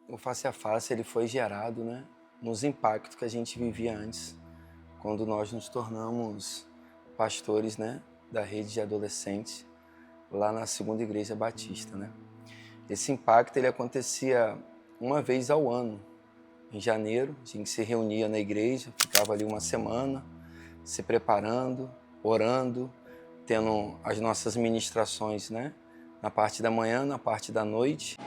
o Face a Face ele foi gerado, né, nos impactos que a gente vivia antes, quando nós nos tornamos pastores, né, da rede de adolescentes, lá na Segunda Igreja Batista, né. Esse impacto ele acontecia uma vez ao ano, em janeiro. A gente se reunia na igreja, ficava ali uma semana, se preparando, orando, tendo as nossas ministrações, né, na parte da manhã, na parte da noite.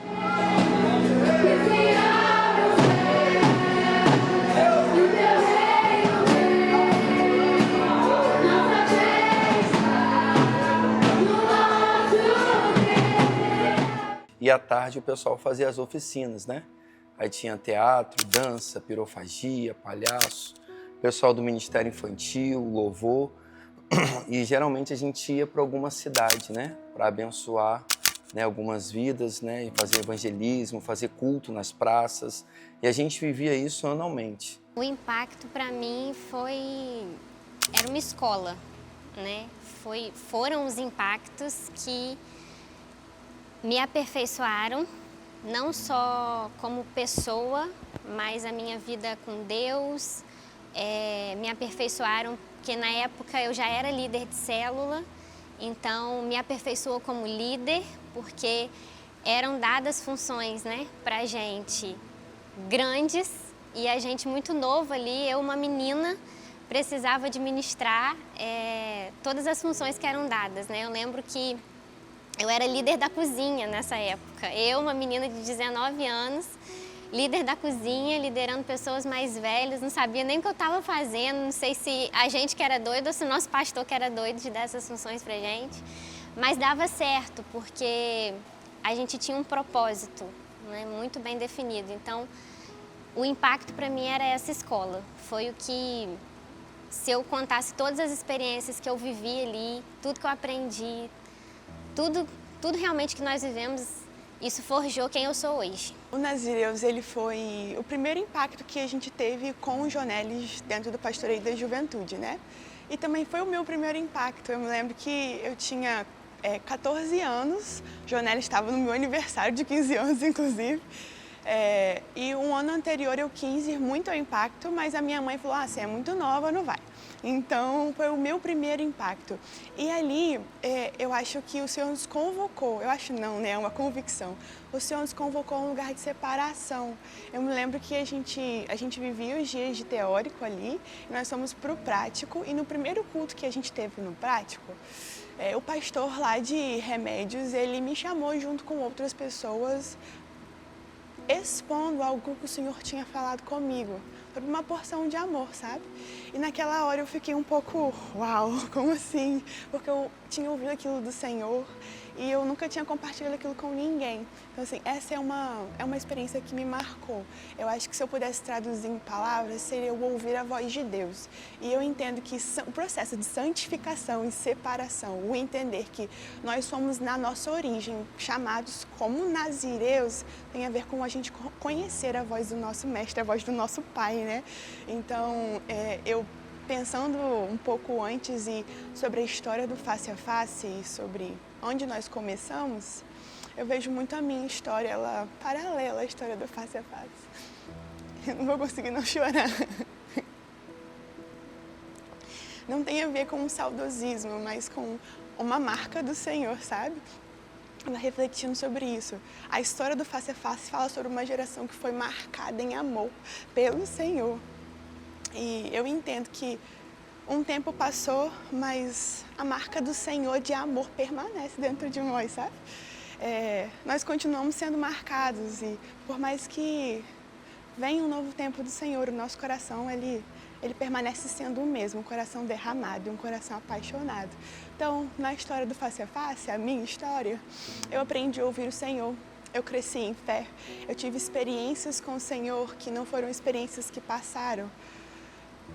E à tarde o pessoal fazia as oficinas, né? Aí tinha teatro, dança, pirofagia, palhaço, pessoal do Ministério Infantil, louvor. E geralmente a gente ia para alguma cidade, né? Para abençoar, né, algumas vidas, né? E fazer evangelismo, fazer culto nas praças. E a gente vivia isso anualmente. O impacto para mim era uma escola, né? Foram os impactos que me aperfeiçoaram, não só como pessoa, mas a minha vida com Deus, me aperfeiçoaram, porque na época eu já era líder de célula, então me aperfeiçoou como líder, porque eram dadas funções, né, pra gente grandes, e a gente muito novo ali, eu uma menina, precisava administrar todas as funções que eram dadas, né? Eu lembro que eu era líder da cozinha nessa época. Eu, uma menina de 19 anos, líder da cozinha, liderando pessoas mais velhas, não sabia nem o que eu estava fazendo, não sei se a gente que era doido ou se o nosso pastor que era doido de dar essas funções pra gente. Mas dava certo, porque a gente tinha um propósito, né, muito bem definido. Então, o impacto para mim era essa escola. Foi o que, se eu contasse todas as experiências que eu vivi ali, tudo que eu aprendi, tudo realmente que nós vivemos, isso forjou quem eu sou hoje. O Nazireus, ele foi o primeiro impacto que a gente teve com o Jonelis dentro do Pastoreio da Juventude, né? E também foi o meu primeiro impacto. Eu me lembro que eu tinha 14 anos, o Jonelis estava no meu aniversário de 15 anos, inclusive. E um ano anterior eu quis ir muito ao impacto, mas a minha mãe falou, você é muito nova, não vai. Então, foi o meu primeiro impacto. E ali, eu acho que o Senhor nos convocou, eu acho não, né, é uma convicção. O Senhor nos convocou a um lugar de separação. Eu me lembro que a gente vivia os dias de teórico ali, e nós fomos para o prático, e no primeiro culto que a gente teve no prático, o pastor lá de Remédios, ele me chamou junto com outras pessoas, expondo algo que o Senhor tinha falado comigo, sobre uma porção de amor, sabe? E naquela hora eu fiquei um pouco, uau, como assim? Porque eu tinha ouvido aquilo do Senhor e eu nunca tinha compartilhado aquilo com ninguém. Então, assim, essa é uma experiência que me marcou. Eu acho que se eu pudesse traduzir em palavras, seria eu ouvir a voz de Deus. E eu entendo que o processo de santificação e separação, o entender que nós somos, na nossa origem, chamados como nazireus, tem a ver com a gente conhecer a voz do nosso mestre, a voz do nosso pai, né? Então, eu pensando um pouco antes e sobre a história do Face a Face e sobre onde nós começamos, eu vejo muito a minha história, ela paralela à história do Face a Face. Eu não vou conseguir não chorar. Não tem a ver com um saudosismo, mas com uma marca do Senhor, sabe? Ela refletindo sobre isso. A história do Face a Face fala sobre uma geração que foi marcada em amor pelo Senhor. E eu entendo que um tempo passou, mas a marca do Senhor de amor permanece dentro de nós, sabe? Nós continuamos sendo marcados e por mais que venha um novo tempo do Senhor, o nosso coração, ele permanece sendo o mesmo, um coração derramado, um coração apaixonado. Então, na história do Face a Face, a minha história, eu aprendi a ouvir o Senhor. Eu cresci em fé, eu tive experiências com o Senhor que não foram experiências que passaram,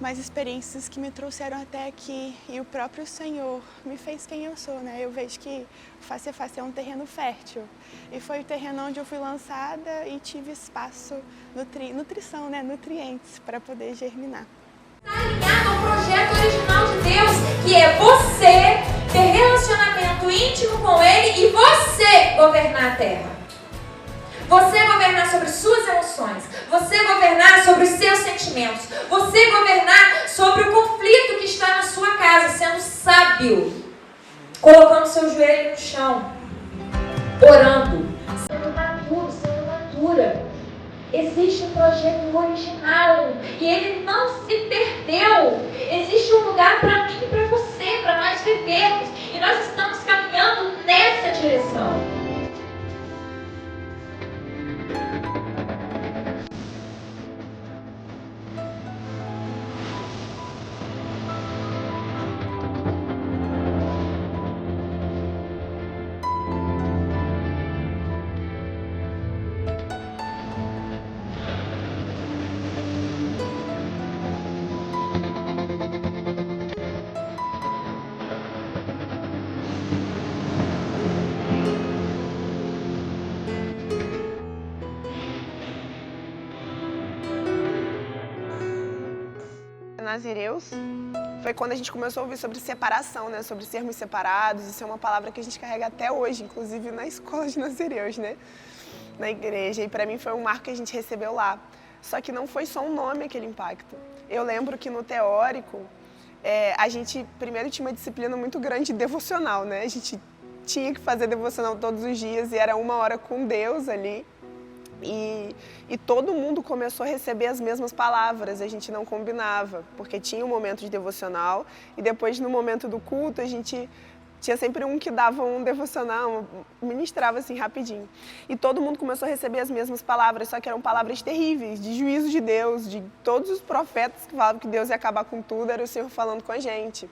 mas experiências que me trouxeram até aqui, e o próprio Senhor me fez quem eu sou, né? Eu vejo que o Face a Face é um terreno fértil, e foi o terreno onde eu fui lançada e tive espaço, nutrição, né? Nutrientes para poder germinar. Está alinhado ao projeto original de Deus, que é você ter relacionamento íntimo com Ele e você governar a terra. Você governar sobre suas emoções. Você governar sobre os seus sentimentos. Você governar sobre o conflito que está na sua casa, sendo sábio. Colocando seu joelho no chão. Orando. Sendo maduro, sendo madura. Existe um projeto original e ele não se perdeu. Existe um lugar para mim e para você, para nós vivermos. E nós estamos caminhando nessa direção. Nazireus, foi quando a gente começou a ouvir sobre separação, né? Sobre sermos separados. Isso é uma palavra que a gente carrega até hoje, inclusive na escola de Nazireus, né? Na igreja. E para mim foi um marco que a gente recebeu lá. Só que não foi só um nome aquele impacto. Eu lembro que no teórico, a gente primeiro tinha uma disciplina muito grande de devocional, né? A gente tinha que fazer devocional todos os dias e era 1 hora com Deus ali. E todo mundo começou a receber as mesmas palavras, a gente não combinava, porque tinha um momento de devocional e depois no momento do culto a gente tinha sempre um que dava um devocional, ministrava assim rapidinho. E todo mundo começou a receber as mesmas palavras, só que eram palavras terríveis, de juízo de Deus, de todos os profetas que falavam que Deus ia acabar com tudo, era o Senhor falando com a gente.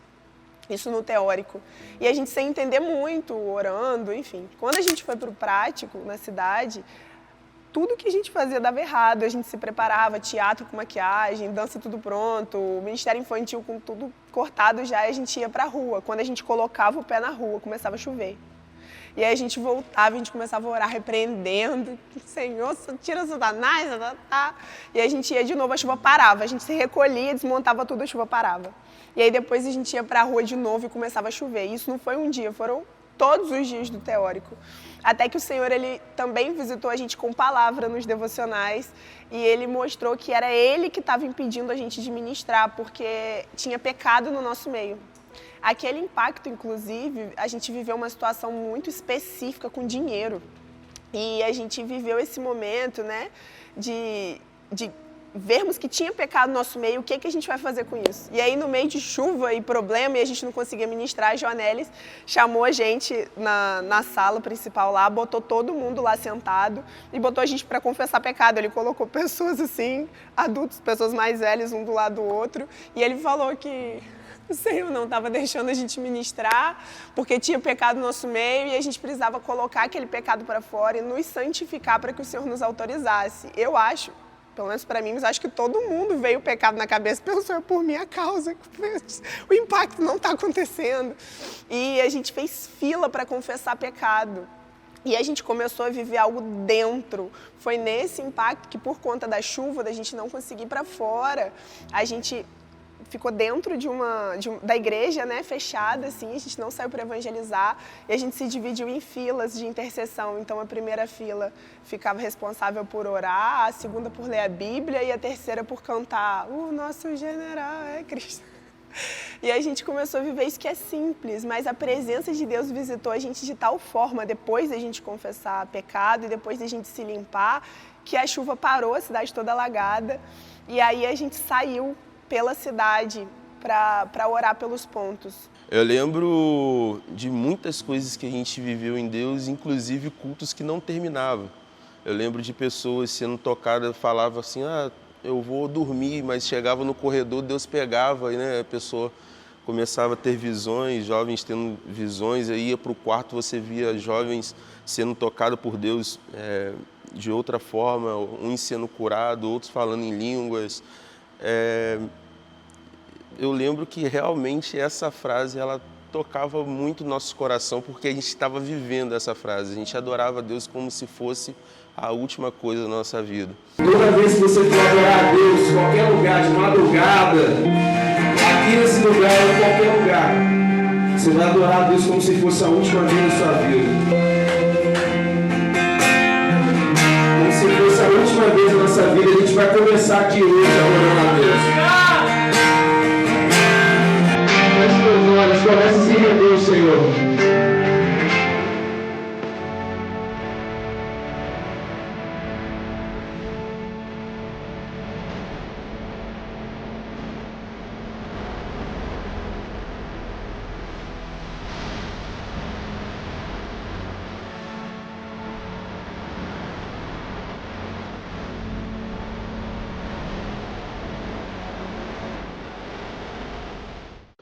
Isso no teórico. E a gente sem entender muito, orando, enfim. Quando a gente foi para o prático, na cidade, tudo que a gente fazia dava errado, a gente se preparava, teatro com maquiagem, dança tudo pronto, ministério infantil com tudo cortado já, e a gente ia pra rua. Quando a gente colocava o pé na rua, começava a chover. E aí a gente voltava, a gente começava a orar, repreendendo, Senhor, tira Satanás, tá. E aí a gente ia de novo, a chuva parava, a gente se recolhia, desmontava tudo, a chuva parava. E aí depois a gente ia pra rua de novo e começava a chover. E isso não foi um dia, foram todos os dias do teórico. Até que o Senhor, ele também visitou a gente com palavra nos devocionais e ele mostrou que era ele que estava impedindo a gente de ministrar, porque tinha pecado no nosso meio. Aquele impacto, inclusive, a gente viveu uma situação muito específica com dinheiro. E a gente viveu esse momento, né, de vermos que tinha pecado no nosso meio, o que a gente vai fazer com isso? E aí, no meio de chuva e problema, e a gente não conseguia ministrar, a Joanelis chamou a gente na sala principal lá, botou todo mundo lá sentado e botou a gente para confessar pecado. Ele colocou pessoas assim, adultos, pessoas mais velhas, um do lado do outro, e ele falou que o Senhor não estava deixando a gente ministrar, porque tinha pecado no nosso meio e a gente precisava colocar aquele pecado para fora e nos santificar para que o Senhor nos autorizasse. Eu acho, pelo menos para mim, mas acho que todo mundo veio o pecado na cabeça, pensou por minha causa, o impacto não está acontecendo. E a gente fez fila para confessar pecado. E a gente começou a viver algo dentro. Foi nesse impacto que, por conta da chuva, da gente não conseguir ir para fora, a gente ficou dentro da igreja, né, fechada, assim, a gente não saiu para evangelizar e a gente se dividiu em filas de intercessão. Então, a primeira fila ficava responsável por orar, a segunda por ler a Bíblia e a terceira por cantar "O nosso general é Cristo". E a gente começou a viver isso que é simples, mas a presença de Deus visitou a gente de tal forma, depois da gente confessar pecado e depois da gente se limpar, que a chuva parou, a cidade toda alagada, e aí a gente saiu pela cidade para orar pelos pontos. Eu lembro de muitas coisas que a gente viveu em Deus, inclusive cultos que não terminavam. Eu lembro de pessoas sendo tocadas, falavam assim, eu vou dormir, mas chegava no corredor, Deus pegava, e, né, a pessoa começava a ter visões, jovens tendo visões, aí ia para o quarto, você via jovens sendo tocados por Deus de outra forma, uns sendo curados, outros falando em línguas. Eu lembro que realmente essa frase ela tocava muito o nosso coração, porque a gente estava vivendo essa frase, a gente adorava a Deus como se fosse a última coisa da nossa vida. Toda vez que você for adorar a Deus, em qualquer lugar, de madrugada, aqui nesse lugar ou em qualquer lugar, você vai adorar a Deus como se fosse a última vez da sua vida. aqui hoje adorando a Deus. Feche seus olhos, comece a se render ao Senhor.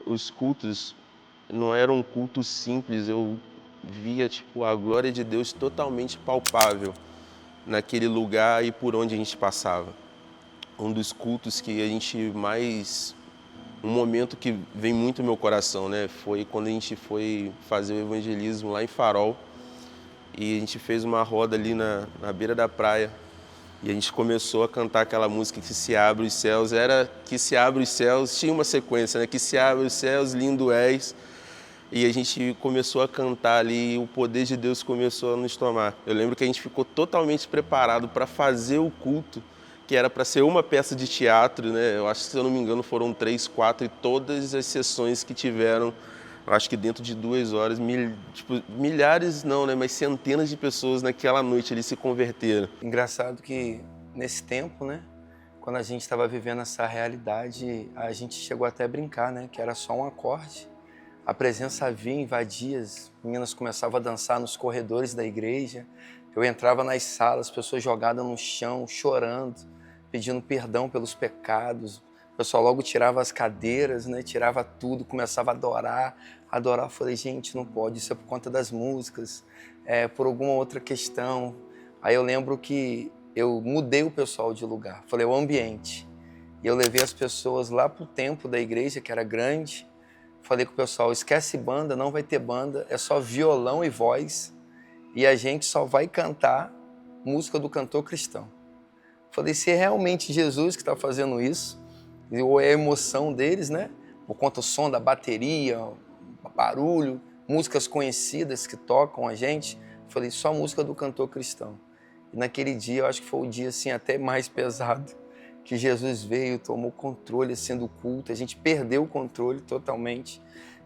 Os cultos não eram um culto simples, eu via a glória de Deus totalmente palpável naquele lugar e por onde a gente passava. Um dos cultos que a gente mais... Um momento que vem muito no meu coração, né? Foi quando a gente foi fazer o evangelismo lá em Farol e a gente fez uma roda ali na beira da praia. E a gente começou a cantar aquela música que se abre os céus. Era que se abre os céus, tinha uma sequência, né? Que se abre os céus, lindo és. E a gente começou a cantar ali e o poder de Deus começou a nos tomar. Eu lembro que a gente ficou totalmente preparado para fazer o culto, que era para ser uma peça de teatro, né? Eu acho que, se eu não me engano, foram 3, 4 e todas as sessões que tiveram, eu acho que dentro de 2 horas, milhares não, né? Mas centenas de pessoas naquela noite ali se converteram. Engraçado que nesse tempo, né, quando a gente estava vivendo essa realidade, a gente chegou até a brincar, né, que era só um acorde. A presença vinha, invadia, as meninas começavam a dançar nos corredores da igreja. Eu entrava nas salas, pessoas jogadas no chão, chorando, pedindo perdão pelos pecados. O pessoal logo tirava as cadeiras, né, tirava tudo, começava a adorar. Eu falei, gente, não pode, isso é por conta das músicas, por alguma outra questão. Aí eu lembro que eu mudei o pessoal de lugar, falei, o ambiente. E eu levei as pessoas lá para o templo da igreja, que era grande. Falei com o pessoal, esquece banda, não vai ter banda, é só violão e voz. E a gente só vai cantar música do cantor cristão. Falei, se é realmente Jesus que está fazendo isso, ou é a emoção deles, né? Por conta do som da bateria, barulho, músicas conhecidas que tocam a gente. Falei, só música do cantor cristão. E naquele dia, eu acho que foi o dia assim, até mais pesado, que Jesus veio, tomou controle assim, do culto. A gente perdeu o controle totalmente.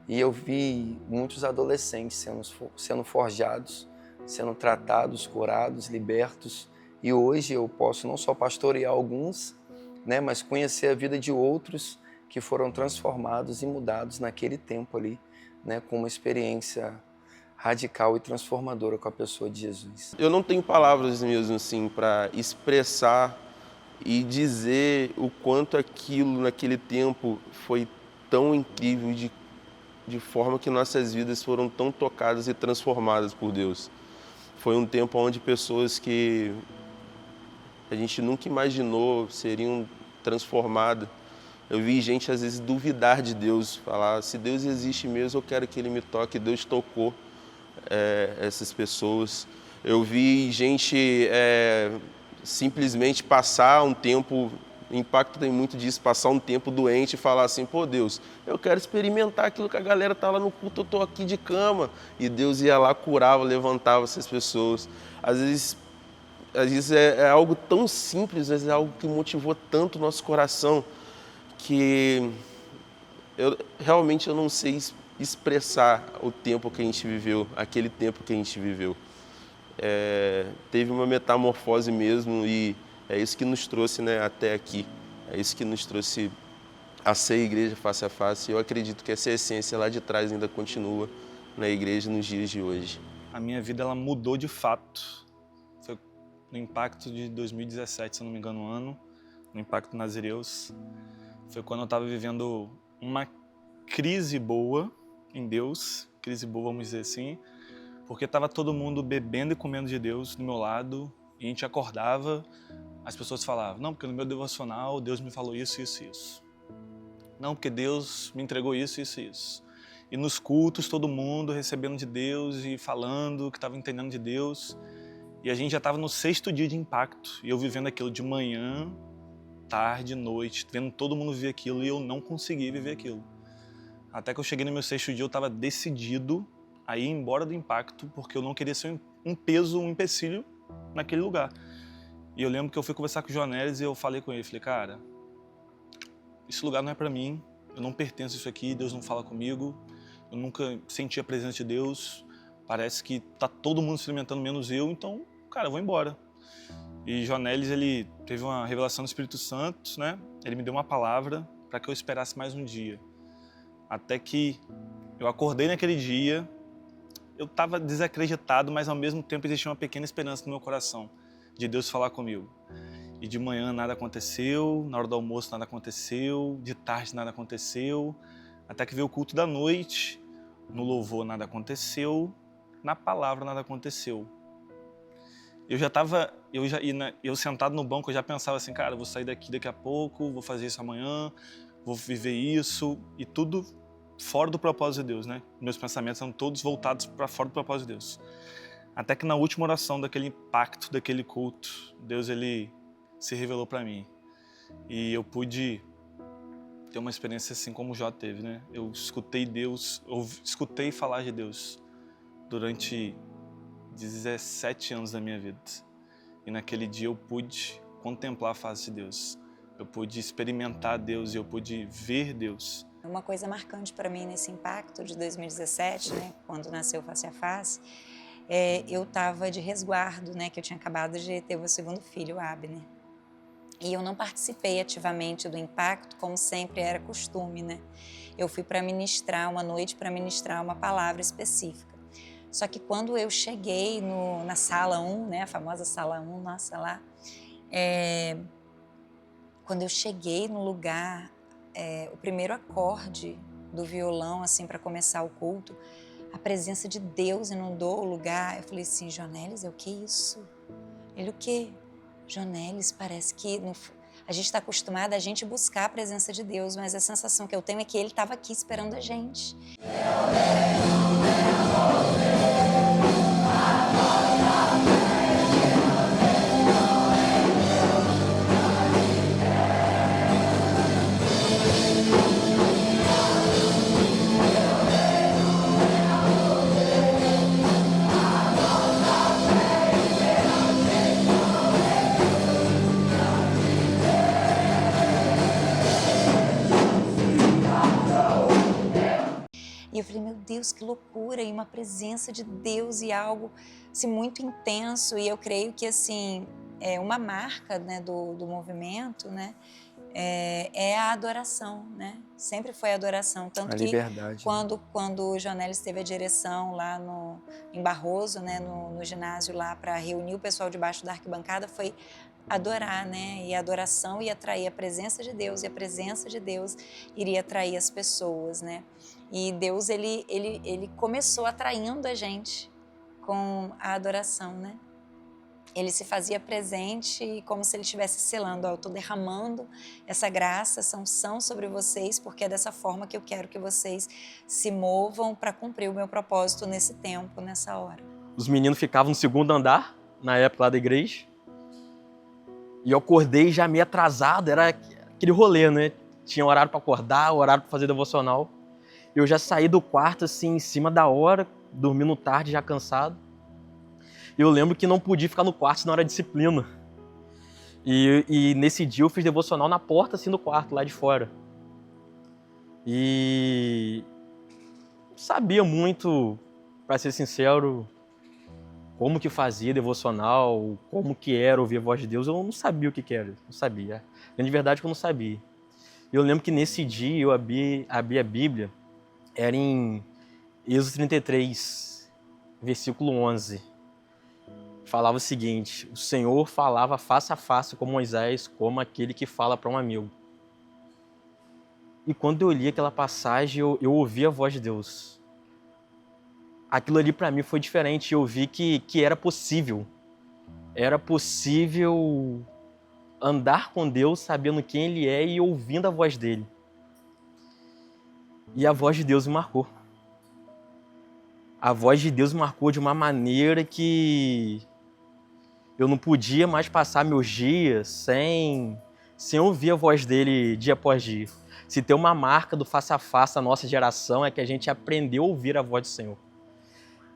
E eu vi muitos adolescentes sendo forjados, sendo tratados, curados, libertos. E hoje eu posso não só pastorear alguns, né, mas conhecer a vida de outros que foram transformados e mudados naquele tempo ali, né, com uma experiência radical e transformadora com a pessoa de Jesus. Eu não tenho palavras mesmo assim para expressar e dizer o quanto aquilo naquele tempo foi tão incrível, de forma que nossas vidas foram tão tocadas e transformadas por Deus. Foi um tempo onde pessoas que a gente nunca imaginou seriam transformadas. Eu vi gente às vezes duvidar de Deus, falar, se Deus existe mesmo, eu quero que Ele me toque. Deus tocou essas pessoas. Eu vi gente simplesmente passar um tempo, o impacto tem muito disso, passar um tempo doente e falar assim, pô Deus, eu quero experimentar aquilo que a galera tá lá no culto, eu tô aqui de cama. E Deus ia lá, curava, levantava essas pessoas. Às vezes é algo tão simples, mas é algo que motivou tanto o nosso coração, que realmente eu não sei expressar o tempo que a gente viveu, aquele tempo que a gente viveu. Teve uma metamorfose mesmo e é isso que nos trouxe, né, até aqui. É isso que nos trouxe a ser igreja face a face. Eu acredito que essa essência lá de trás ainda continua na igreja nos dias de hoje. A minha vida ela mudou de fato. Foi no impacto de 2017, se eu não me engano, um ano, no impacto Nazireus. Foi quando eu estava vivendo uma crise boa em Deus, crise boa, vamos dizer assim, porque estava todo mundo bebendo e comendo de Deus do meu lado, e a gente acordava, as pessoas falavam, não, porque no meu devocional Deus me falou isso, isso, isso. Não, porque Deus me entregou isso, isso, isso. E nos cultos, todo mundo recebendo de Deus e falando que estava entendendo de Deus. E a gente já estava no 6º dia de impacto, e eu vivendo aquilo de manhã, tarde, noite, vendo todo mundo viver aquilo, e eu não conseguia viver aquilo. Até que eu cheguei no meu 6º dia, eu estava decidido a ir embora do impacto, porque eu não queria ser um peso, um empecilho naquele lugar. E eu lembro que eu fui conversar com o Jonelis e eu falei com ele, falei, cara, esse lugar não é para mim, eu não pertenço a isso aqui, Deus não fala comigo, eu nunca senti a presença de Deus, parece que tá todo mundo experimentando menos eu, então, cara, eu vou embora. E Jonelis, ele teve uma revelação do Espírito Santo, né? Ele me deu uma palavra para que eu esperasse mais um dia. Até que eu acordei naquele dia, eu estava desacreditado, mas ao mesmo tempo existia uma pequena esperança no meu coração de Deus falar comigo. E de manhã nada aconteceu, na hora do almoço nada aconteceu, de tarde nada aconteceu, até que veio o culto da noite, no louvor nada aconteceu, na palavra nada aconteceu. Eu sentado no banco, eu já pensava assim, cara, eu vou sair daqui a pouco, vou fazer isso amanhã, vou viver isso, e tudo fora do propósito de Deus, né? Meus pensamentos são todos voltados para fora do propósito de Deus. Até que na última oração daquele impacto, daquele culto, Deus, ele se revelou para mim. E eu pude ter uma experiência assim como o Jó teve, né? Eu escutei Deus, escutei falar de Deus durante 17 anos da minha vida. E naquele dia eu pude contemplar a face de Deus. Eu pude experimentar Deus e eu pude ver Deus. Uma coisa marcante para mim nesse impacto de 2017, né, quando nasceu Face a Face, eu estava de resguardo, né, que eu tinha acabado de ter o meu segundo filho, o Abner. E eu não participei ativamente do impacto, como sempre era costume, né? Eu fui para ministrar uma noite, para ministrar uma palavra específica. Só que quando eu cheguei na sala 1, né, a famosa sala 1, nossa, lá, quando eu cheguei no lugar, o primeiro acorde do violão, assim, para começar o culto, a presença de Deus inundou o lugar. Eu falei assim, Jonelis, o que é isso? Ele, o quê? Jonelis, parece que a gente está acostumada a gente buscar a presença de Deus, mas a sensação que eu tenho é que Ele estava aqui esperando a gente. E eu falei, meu Deus, que loucura, e uma presença de Deus e algo assim, muito intenso. E eu creio que assim, uma marca, né, do movimento, né, é a adoração, né? Sempre foi a adoração. Tanto a que liberdade, quando o Jonelis teve a direção lá em Barroso, né, no ginásio lá, para reunir o pessoal debaixo da arquibancada, foi adorar, né? E a adoração ia atrair a presença de Deus, e a presença de Deus iria atrair as pessoas, né? E Deus, ele começou atraindo a gente com a adoração, né? Ele se fazia presente como se ele estivesse selando, eu estou derramando essa graça, essa unção sobre vocês, porque é dessa forma que eu quero que vocês se movam para cumprir o meu propósito nesse tempo, nessa hora. Os meninos ficavam no segundo andar, na época lá da igreja, e eu acordei já meio atrasado, era aquele rolê, né? Tinha horário para acordar, horário para fazer devocional. Eu já saí do quarto, assim, em cima da hora, dormindo tarde, já cansado. Eu lembro que não podia ficar no quarto, senão era disciplina. E nesse dia eu fiz devocional na porta, assim, do quarto, lá de fora. E não sabia muito, para ser sincero, como que fazia devocional, como que era ouvir a voz de Deus. Eu não sabia o que era, não sabia. De verdade que eu não sabia. Eu lembro que nesse dia eu abri a Bíblia, era em Êxodo 33, versículo 11. Falava o seguinte, o Senhor falava face a face com Moisés, como aquele que fala para um amigo. E quando eu li aquela passagem, eu ouvi a voz de Deus. Aquilo ali para mim foi diferente, eu vi que era possível. Era possível andar com Deus, sabendo quem Ele é e ouvindo a voz dEle. E a voz de Deus me marcou. A voz de Deus me marcou de uma maneira que eu não podia mais passar meus dias sem ouvir a voz dele dia após dia. Se tem uma marca do face a face da nossa geração é que a gente aprendeu a ouvir a voz do Senhor.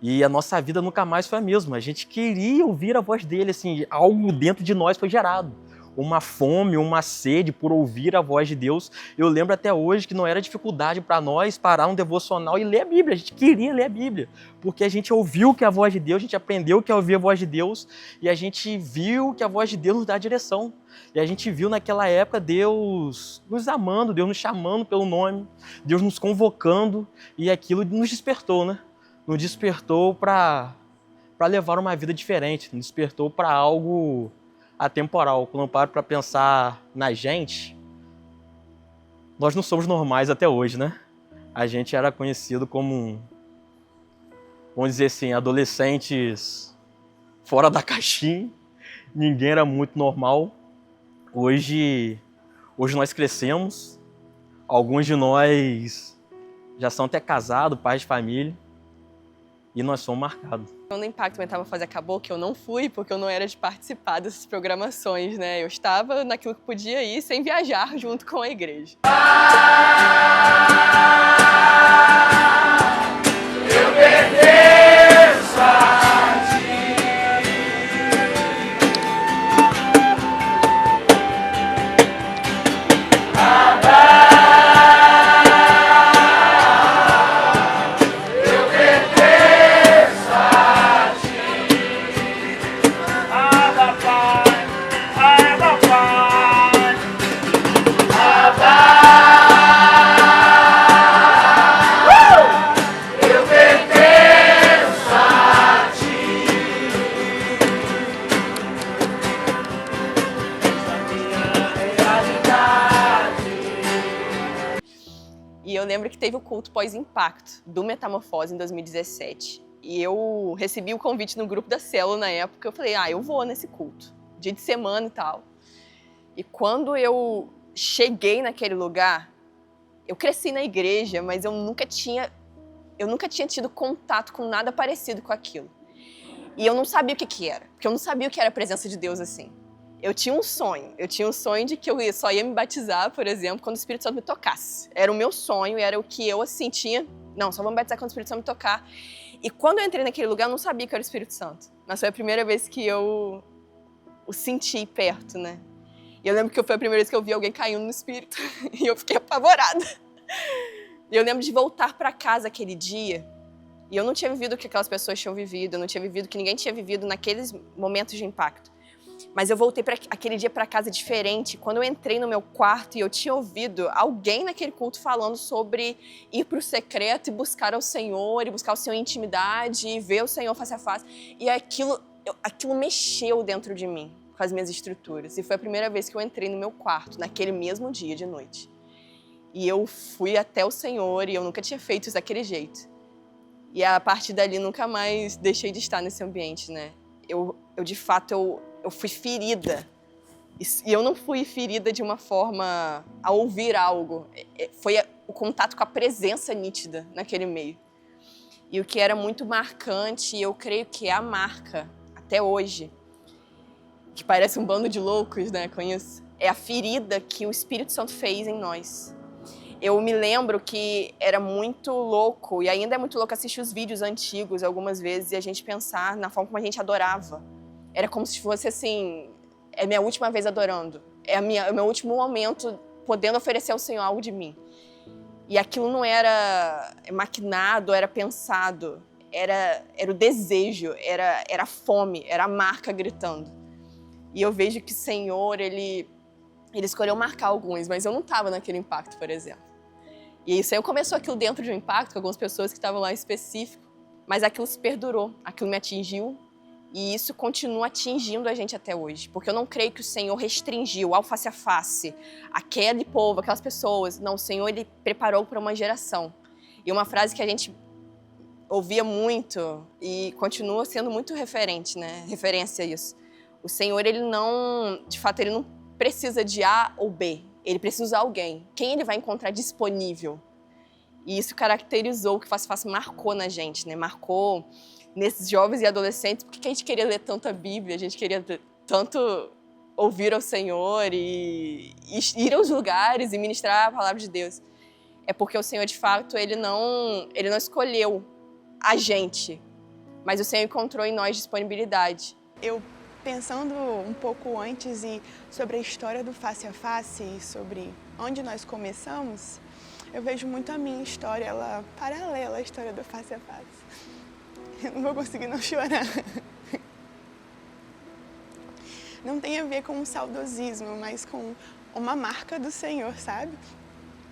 E a nossa vida nunca mais foi a mesma. A gente queria ouvir a voz dele, assim, algo dentro de nós foi gerado. Uma fome, uma sede por ouvir a voz de Deus. Eu lembro até hoje que não era dificuldade para nós parar um devocional e ler a Bíblia. A gente queria ler a Bíblia, porque a gente ouviu que a voz de Deus, a gente aprendeu que é ouvir a voz de Deus e a gente viu que a voz de Deus nos dá direção. E a gente viu naquela época Deus nos amando, Deus nos chamando pelo nome, Deus nos convocando e aquilo nos despertou, né? Nos despertou para levar uma vida diferente, nos despertou para algo atemporal. Quando eu paro para pensar na gente, nós não somos normais até hoje, né? A gente era conhecido como, vamos dizer assim, adolescentes fora da caixinha, ninguém era muito normal. Hoje nós crescemos, alguns de nós já são até casados, pais de família, e nós somos marcados. Quando o Impacto Metamorfose acabou, que eu não fui, porque eu não era de participar dessas programações, né? Eu estava naquilo que podia ir, sem viajar junto com a igreja. Eu pertenço a ti. E eu lembro que teve o culto pós-impacto do Metamorfose em 2017. E eu recebi o convite no grupo da célula na época. Eu falei, eu vou nesse culto, dia de semana e tal. E quando eu cheguei naquele lugar, eu cresci na igreja, mas eu nunca tinha tido contato com nada parecido com aquilo. E eu não sabia o que era, porque eu não sabia o que era a presença de Deus assim. Eu tinha um sonho de que eu só ia me batizar, por exemplo, quando o Espírito Santo me tocasse. Era o meu sonho, era o que eu assim tinha. Não, só vou me batizar quando o Espírito Santo me tocar. E quando eu entrei naquele lugar, eu não sabia que era o Espírito Santo. Mas foi a primeira vez que eu o senti perto, né? E eu lembro que foi a primeira vez que eu vi alguém caindo no Espírito. E eu fiquei apavorada. E eu lembro de voltar para casa aquele dia. E eu não tinha vivido o que aquelas pessoas tinham vivido. Eu não tinha vivido o que ninguém tinha vivido naqueles momentos de impacto. Mas eu voltei aquele dia para casa diferente. Quando eu entrei no meu quarto e eu tinha ouvido alguém naquele culto falando sobre ir para o secreto e buscar ao Senhor, e buscar o Senhor em intimidade, e ver o Senhor face a face. E aquilo mexeu dentro de mim, com as minhas estruturas. E foi a primeira vez que eu entrei no meu quarto, naquele mesmo dia de noite. E eu fui até o Senhor e eu nunca tinha feito isso daquele jeito. E a partir dali nunca mais deixei de estar nesse ambiente, né? Eu de fato, eu fui ferida. E eu não fui ferida de uma forma a ouvir algo. Foi o contato com a presença nítida naquele meio. E o que era muito marcante, e eu creio que é a marca, até hoje, que parece um bando de loucos, né, com isso, é a ferida que o Espírito Santo fez em nós. Eu me lembro que era muito louco, e ainda é muito louco assistir os vídeos antigos algumas vezes e a gente pensar na forma como a gente adorava. Era como se fosse assim, é minha última vez adorando, é o meu último momento podendo oferecer ao Senhor algo de mim. E aquilo não era maquinado, era pensado, era o desejo, era a fome, era a marca gritando. E eu vejo que o Senhor, ele escolheu marcar alguns, mas eu não estava naquele impacto, por exemplo. E o Senhor começou aquilo dentro de um impacto, com algumas pessoas que estavam lá em específico, mas aquilo se perdurou, aquilo me atingiu, e isso continua atingindo a gente até hoje. Porque eu não creio que o Senhor restringiu ao face a face aquele povo, aquelas pessoas. Não, o Senhor, ele preparou para uma geração. E uma frase que a gente ouvia muito e continua sendo muito referência a isso. O Senhor, ele não, de fato, ele não precisa de A ou B. Ele precisa usar alguém. Quem ele vai encontrar disponível? E isso caracterizou o que o Face a Face marcou na gente, né? Marcou nesses jovens e adolescentes, porque a gente queria ler tanto a Bíblia, a gente queria tanto ouvir ao Senhor e ir aos lugares e ministrar a palavra de Deus. É porque o Senhor, de fato, ele não escolheu a gente mas o Senhor encontrou em nós disponibilidade. Eu, pensando um pouco antes e sobre a história do Face a Face e sobre onde nós começamos, eu vejo muito a minha história, ela paralela à história do Face a Face. Eu não vou conseguir não chorar. Não tem a ver com um saudosismo, mas com uma marca do Senhor, sabe?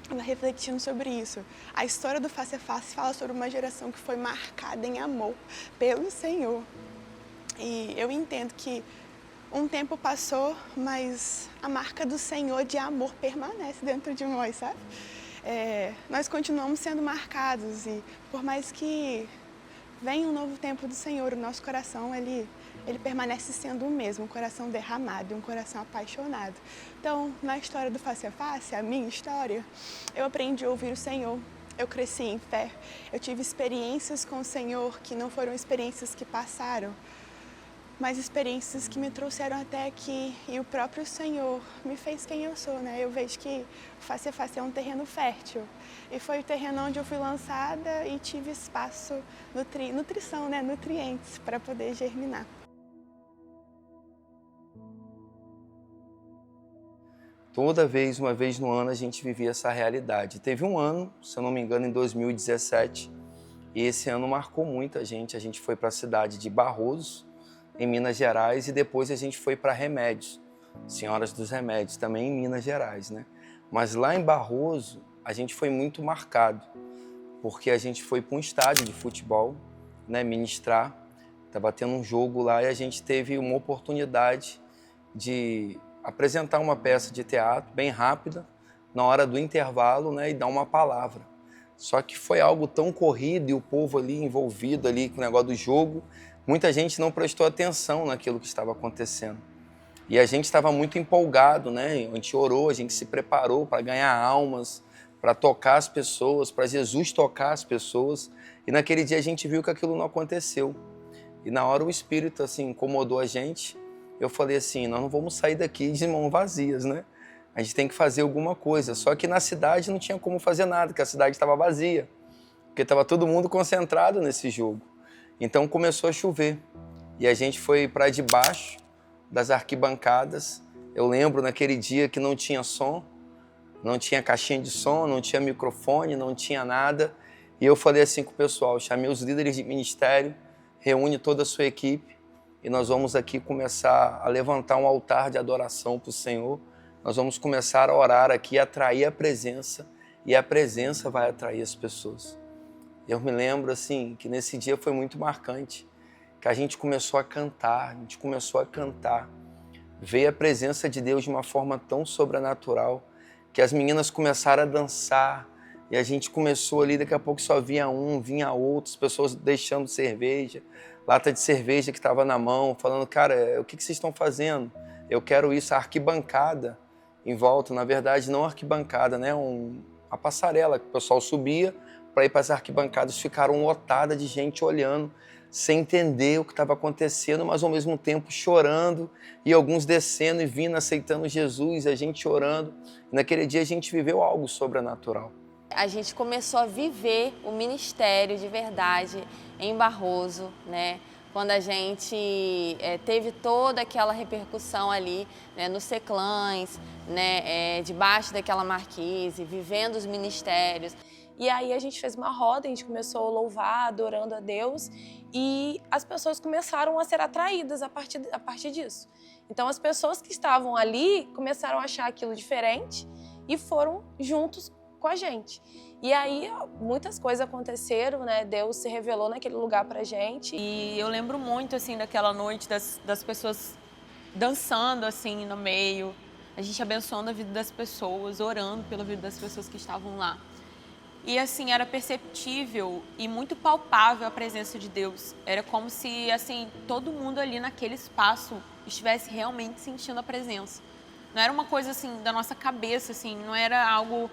Ela refletindo sobre isso. A história do Face a Face fala sobre uma geração que foi marcada em amor pelo Senhor. E eu entendo que um tempo passou, mas a marca do Senhor de amor permanece dentro de nós, sabe? Nós continuamos sendo marcados e por mais que venha um novo tempo do Senhor, o nosso coração, ele permanece sendo o mesmo, um coração derramado, um coração apaixonado. Então, na história do Face a Face, a minha história, eu aprendi a ouvir o Senhor, eu cresci em fé, eu tive experiências com o Senhor que não foram experiências que passaram, mas experiências que me trouxeram até aqui e o próprio Senhor me fez quem eu sou, né? Eu vejo que o Face a Face é um terreno fértil e foi o terreno onde eu fui lançada e tive espaço, nutrição, né? Nutrientes para poder germinar. Toda vez, uma vez no ano, a gente vivia essa realidade. Teve um ano, se eu não me engano, em 2017, e esse ano marcou muito a gente. A gente foi para a cidade de Barroso, em Minas Gerais, e depois a gente foi para Remédios, Senhoras dos Remédios, também em Minas Gerais, né? Mas lá em Barroso, a gente foi muito marcado, porque a gente foi para um estádio de futebol, né, ministrar, estava tendo um jogo lá e a gente teve uma oportunidade de apresentar uma peça de teatro bem rápida, na hora do intervalo, né, e dar uma palavra. Só que foi algo tão corrido e o povo ali envolvido ali com o negócio do jogo, muita gente não prestou atenção naquilo que estava acontecendo. E a gente estava muito empolgado, né? A gente orou, a gente se preparou para ganhar almas, para tocar as pessoas, para Jesus tocar as pessoas. E naquele dia a gente viu que aquilo não aconteceu. E na hora o Espírito assim incomodou a gente. Eu falei assim, nós não vamos sair daqui de mãos vazias, né? A gente tem que fazer alguma coisa. Só que na cidade não tinha como fazer nada, porque a cidade estava vazia. Porque estava todo mundo concentrado nesse jogo. Então começou a chover e a gente foi para debaixo das arquibancadas. Eu lembro naquele dia que não tinha som, não tinha caixinha de som, não tinha microfone, não tinha nada. E eu falei assim com o pessoal, chamei os líderes de ministério, reúne toda a sua equipe e nós vamos aqui começar a levantar um altar de adoração para o Senhor. Nós vamos começar a orar aqui, atrair a presença e a presença vai atrair as pessoas. Eu me lembro assim que nesse dia foi muito marcante, que a gente começou a cantar, veio a presença de Deus de uma forma tão sobrenatural, que as meninas começaram a dançar e a gente começou ali, daqui a pouco só vinha um, vinha outros, pessoas deixando cerveja, lata de cerveja que estava na mão, falando, cara, o que vocês estão fazendo? Eu quero isso, a arquibancada em volta, na verdade não a arquibancada, né? A passarela que o pessoal subia para ir para as arquibancadas, ficaram lotadas de gente olhando, sem entender o que estava acontecendo, mas ao mesmo tempo chorando, e alguns descendo e vindo, aceitando Jesus, a gente orando. E naquele dia a gente viveu algo sobrenatural. A gente começou a viver o ministério de verdade em Barroso, né? Quando a gente teve toda aquela repercussão ali, né, nos Seclães, né, debaixo daquela marquise, vivendo os ministérios. E aí a gente fez uma roda, a gente começou a louvar, adorando a Deus, e as pessoas começaram a ser atraídas a partir disso. Então as pessoas que estavam ali começaram a achar aquilo diferente e foram juntos com a gente. E aí muitas coisas aconteceram, né? Deus se revelou naquele lugar pra gente. E eu lembro muito, assim, daquela noite das pessoas dançando, assim, no meio. A gente abençoando a vida das pessoas, orando pela vida das pessoas que estavam lá. E assim, era perceptível e muito palpável a presença de Deus. Era como se, assim, todo mundo ali naquele espaço estivesse realmente sentindo a presença. Não era uma coisa, assim, da nossa cabeça, assim, não era algo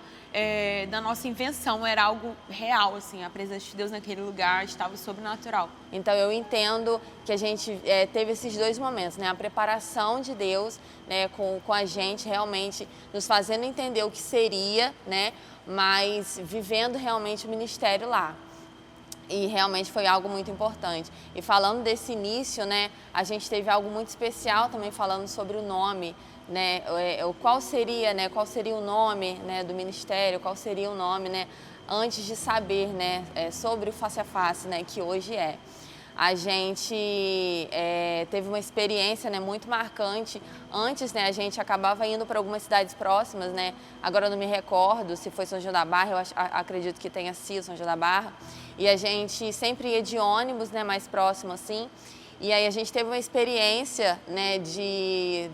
da nossa invenção, era algo real, assim. A presença de Deus naquele lugar estava sobrenatural. Então eu entendo que a gente teve esses dois momentos, né? A preparação de Deus, né, com a gente realmente nos fazendo entender o que seria, né? Mas vivendo realmente o ministério lá. E realmente foi algo muito importante. E falando desse início, né, a gente teve algo muito especial também falando sobre o nome, né, qual seria o nome, né, do ministério, qual seria o nome, né, antes de saber, né, sobre o Face a Face, né, que hoje é. A gente teve uma experiência, né, muito marcante. Antes, né, a gente acabava indo para algumas cidades próximas, né, agora eu não me recordo se foi São João da Barra, eu acredito que tenha sido São João da Barra. E a gente sempre ia de ônibus, né, mais próximo assim. E aí a gente teve uma experiência, né,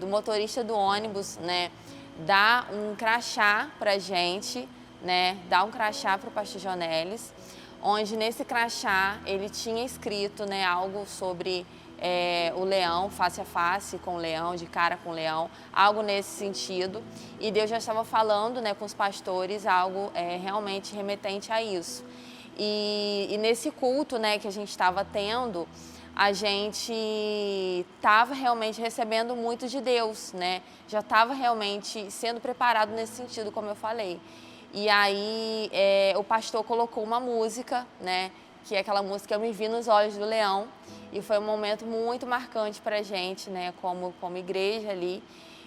do motorista do ônibus, né, dar um crachá pra gente, né, dar um crachá pro pastor Jonelis, onde nesse crachá ele tinha escrito, né, algo sobre o leão, face a face com o leão, de cara com o leão, algo nesse sentido. E Deus já estava falando, né, com os pastores algo realmente remetente a isso. E nesse culto, né, que a gente estava tendo, a gente estava realmente recebendo muito de Deus, né? Já estava realmente sendo preparado nesse sentido, como eu falei. E aí o pastor colocou uma música, né? Que é aquela música Eu Me Vi nos Olhos do Leão. E foi um momento muito marcante para a gente, né? Como igreja ali.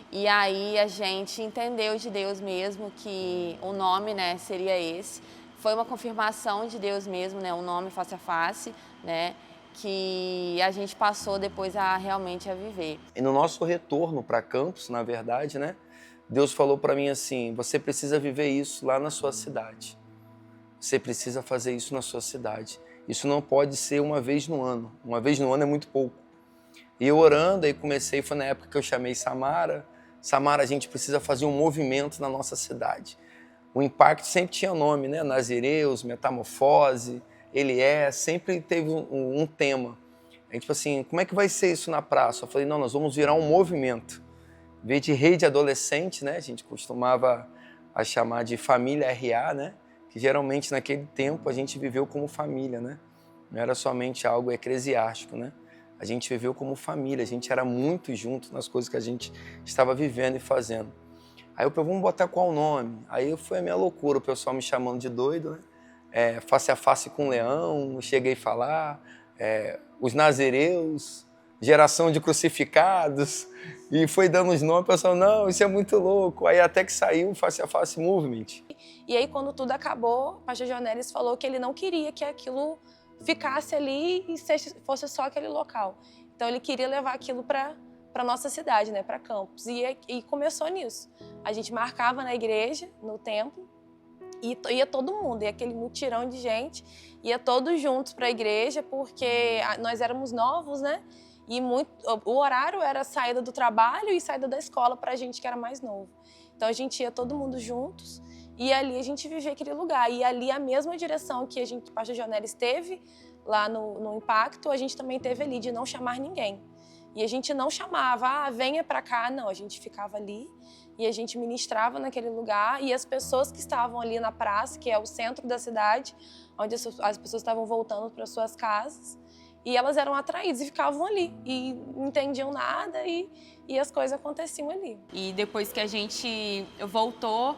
E aí a gente entendeu de Deus mesmo que o nome, né, seria esse. Foi uma confirmação de Deus mesmo, né? O nome Face a Face, né? Que a gente passou depois realmente a viver. E no nosso retorno para Campos, na verdade, né? Deus falou para mim assim, você precisa viver isso lá na sua cidade. Você precisa fazer isso na sua cidade. Isso não pode ser uma vez no ano. Uma vez no ano é muito pouco. E eu orando, aí comecei, foi na época que eu chamei Samara. Samara, a gente precisa fazer um movimento na nossa cidade. O Impacto sempre tinha nome, né? Nazireus, Metamorfose, sempre teve um tema. Aí, tipo assim, como é que vai ser isso na praça? Eu falei, não, nós vamos virar um movimento. Em vez de rede adolescente, né? A gente costumava a chamar de família RA, né? Que geralmente naquele tempo a gente viveu como família, né? Não era somente algo eclesiástico, né? A gente viveu como família, a gente era muito junto nas coisas que a gente estava vivendo e fazendo. Aí eu falei, vamos botar qual nome? Aí foi a minha loucura, o pessoal me chamando de doido, né? Face a Face com o Leão, cheguei a falar, os Nazireus, geração de crucificados, e foi dando os nomes, o pessoal, não, isso é muito louco. Aí até que saiu o Face a Face Movement. E aí quando tudo acabou, o pastor Jonelis falou que ele não queria que aquilo ficasse ali e fosse só aquele local. Então ele queria levar aquilo para nossa cidade, né, para Campos. E começou nisso. A gente marcava na igreja, no templo, e ia todo mundo, ia aquele mutirão de gente, ia todos juntos para a igreja, porque nós éramos novos, né? E o horário era saída do trabalho e saída da escola para a gente que era mais novo. Então a gente ia todo mundo juntos e ali a gente vivia aquele lugar. E ali a mesma direção que o pastor Jonelis teve lá no Impacto, a gente também teve ali de não chamar ninguém. E a gente não chamava, venha para cá, não. A gente ficava ali e a gente ministrava naquele lugar. E as pessoas que estavam ali na praça, que é o centro da cidade, onde as pessoas estavam voltando para suas casas, e elas eram atraídas e ficavam ali. E não entendiam nada e as coisas aconteciam ali. E depois que a gente voltou,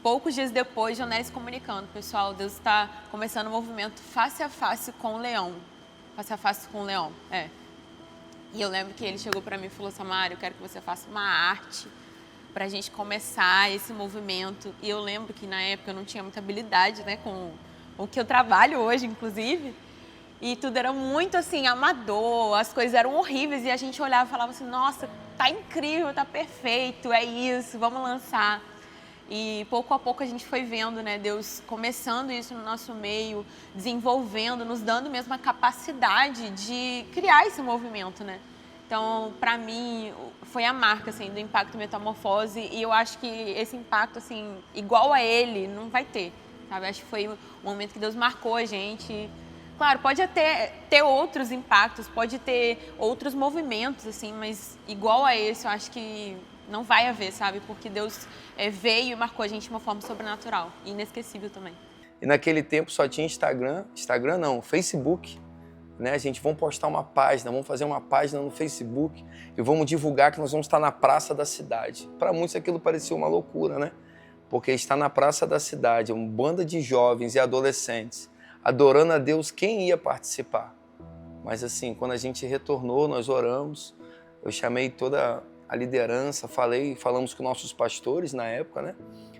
poucos dias depois, Jonelis comunicando, pessoal, Deus está começando o movimento Face a Face com o Leão. Face a Face com o Leão, E eu lembro que ele chegou para mim e falou, Samara, eu quero que você faça uma arte para a gente começar esse movimento. E eu lembro que na época eu não tinha muita habilidade, né, com o que eu trabalho hoje, inclusive. E tudo era muito assim, amador, as coisas eram horríveis. E a gente olhava e falava assim, nossa, tá incrível, tá perfeito, é isso, vamos lançar. E pouco a pouco a gente foi vendo, né, Deus começando isso no nosso meio, desenvolvendo, nos dando mesmo a capacidade de criar esse movimento, né? Então, para mim, foi a marca, assim, do Impacto Metamorfose, e eu acho que esse impacto, assim, igual a ele, não vai ter, sabe? Acho que foi o momento que Deus marcou a gente. Claro, pode até ter outros impactos, pode ter outros movimentos, assim, mas igual a esse, eu acho que não vai haver, sabe? Porque Deus veio e marcou a gente de uma forma sobrenatural e inesquecível também. E naquele tempo só tinha Instagram não, Facebook, né? A gente vamos postar uma página, vamos fazer uma página no Facebook e vamos divulgar que nós vamos estar na praça da cidade. Para muitos aquilo parecia uma loucura, né? Porque estar na praça da cidade, uma banda de jovens e adolescentes, adorando a Deus, quem ia participar? Mas assim, quando a gente retornou, nós oramos, eu chamei toda a liderança, falamos com nossos pastores na época, né?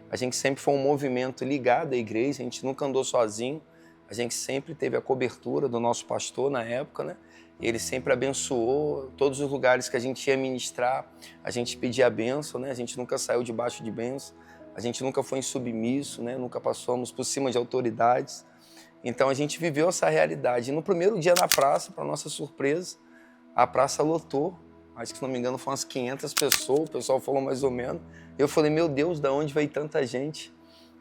A gente sempre foi um movimento ligado à igreja, a gente nunca andou sozinho, a gente sempre teve a cobertura do nosso pastor na época, né? Ele sempre abençoou todos os lugares que a gente ia ministrar, a gente pedia a bênção, né? A gente nunca saiu debaixo de bênção, a gente nunca foi insubmisso, né? Nunca passamos por cima de autoridades. Então a gente viveu essa realidade. E no primeiro dia na praça, para nossa surpresa, a praça lotou. Acho que, se não me engano, foram umas 500 pessoas, o pessoal falou mais ou menos. Eu falei, meu Deus, de onde veio tanta gente?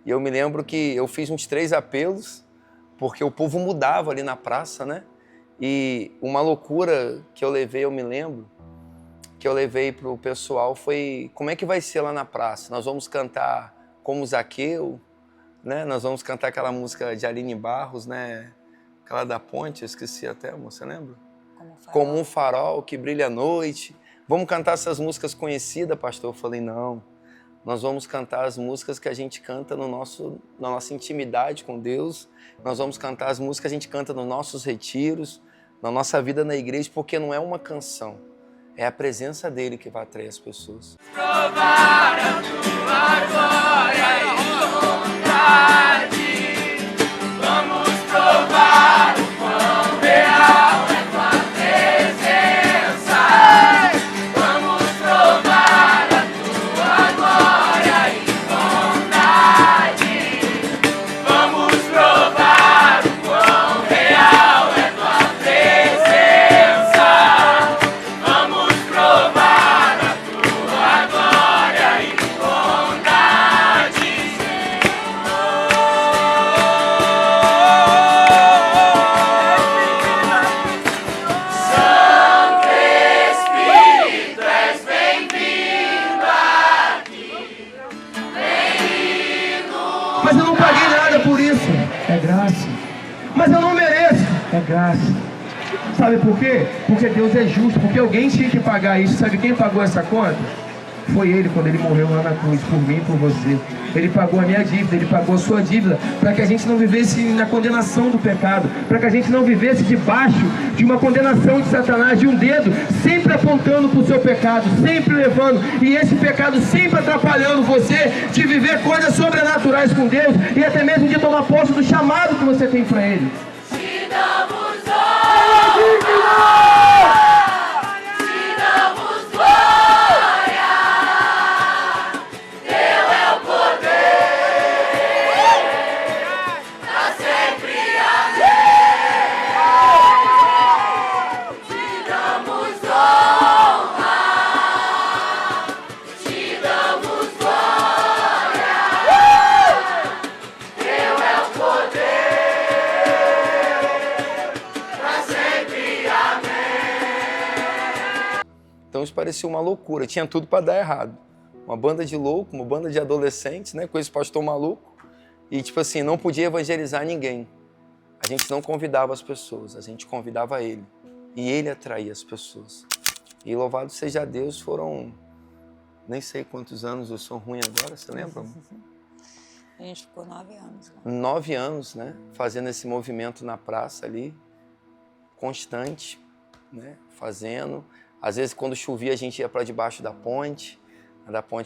E eu me lembro que eu fiz uns 3 apelos, porque o povo mudava ali na praça, né? E uma loucura que eu levei, eu me lembro, que eu levei para o pessoal foi, como é que vai ser lá na praça? Nós vamos cantar como Zaqueu, né? Nós vamos cantar aquela música de Aline Barros, né? Aquela da Ponte, eu esqueci até, você lembra? Como um farol que brilha à noite. Vamos cantar essas músicas conhecidas, pastor? Eu falei, não. Nós vamos cantar as músicas que a gente canta na nossa intimidade com Deus. Nós vamos cantar as músicas que a gente canta nos nossos retiros, na nossa vida na igreja, porque não é uma canção. É a presença dele que vai atrair as pessoas. Provar a tua glória e vontade. Vamos provar o quão real é tua presença. Vamos provar a tua glória e vontade. Vamos provar o quão real é tua presença. Vamos provar a tua glória e vontade. Santo Espírito, és bem-vindo aqui. Bem-vindo. Mas eu não paguei nada por isso. É graça. Mas eu não mereço. É graça. Sabe por quê? Porque Deus é justo. Porque alguém tinha que pagar isso. Sabe quem pagou essa conta? Foi Ele, quando Ele morreu lá na cruz, por mim e por você. Ele pagou a minha dívida, Ele pagou a sua dívida, para que a gente não vivesse na condenação do pecado, para que a gente não vivesse debaixo de uma condenação de Satanás, de um dedo sempre apontando para o seu pecado, sempre levando, e esse pecado sempre atrapalhando você de viver coisas sobrenaturais com Deus, e até mesmo de tomar posse do chamado que você tem para Ele. Te damos honra, te damos glória. Teu é o poder, pra sempre amém. Te damos honra, te damos glória. Teu é o poder. Então isso parecia uma loucura, tinha tudo para dar errado. Uma banda de louco, uma banda de adolescentes, né, com esse pastor maluco. E tipo assim, não podia evangelizar ninguém. A gente não convidava as pessoas, a gente convidava ele. E ele atraía as pessoas. E louvado seja Deus, foram nem sei quantos anos, eu sou ruim agora, você lembra? A gente ficou 9 anos lá. 9 anos, né, fazendo esse movimento na praça ali, constante, né, fazendo. Às vezes, quando chovia, a gente ia para debaixo da ponte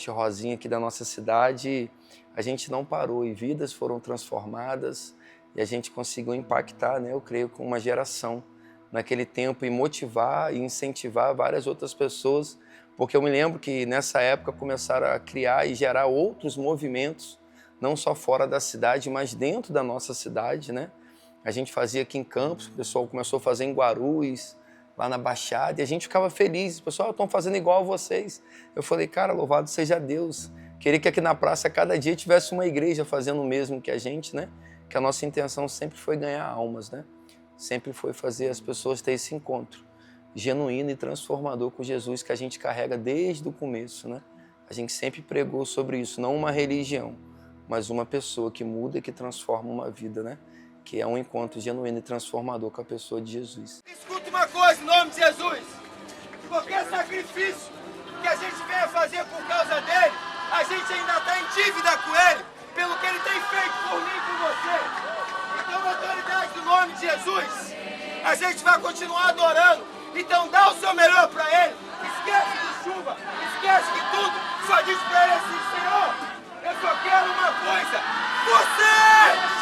Rosinha aqui da nossa cidade. A gente não parou e vidas foram transformadas e a gente conseguiu impactar, né, eu creio, com uma geração naquele tempo e motivar e incentivar várias outras pessoas, porque eu me lembro que nessa época começaram a criar e gerar outros movimentos, não só fora da cidade, mas dentro da nossa cidade, né? A gente fazia aqui em Campos, o pessoal começou a fazer em Guarulhos, lá na Baixada, e a gente ficava feliz. O pessoal, estão fazendo igual a vocês. Eu falei, cara, louvado seja Deus. Queria que aqui na praça, cada dia, tivesse uma igreja fazendo o mesmo que a gente, né? Que a nossa intenção sempre foi ganhar almas, né? Sempre foi fazer as pessoas ter esse encontro genuíno e transformador com Jesus que a gente carrega desde o começo, né? A gente sempre pregou sobre isso, não uma religião, mas uma pessoa que muda e que transforma uma vida, né? Que é um encontro genuíno e transformador com a pessoa de Jesus. Escuta uma coisa em nome de Jesus. Qualquer sacrifício que a gente venha fazer por causa dele, a gente ainda está em dívida com ele, pelo que ele tem feito por mim e por você. Então, na autoridade do nome de Jesus, a gente vai continuar adorando. Então dá o seu melhor para Ele. Esquece de chuva, esquece de tudo. Só diz para Ele assim, Senhor, eu só quero uma coisa. Você!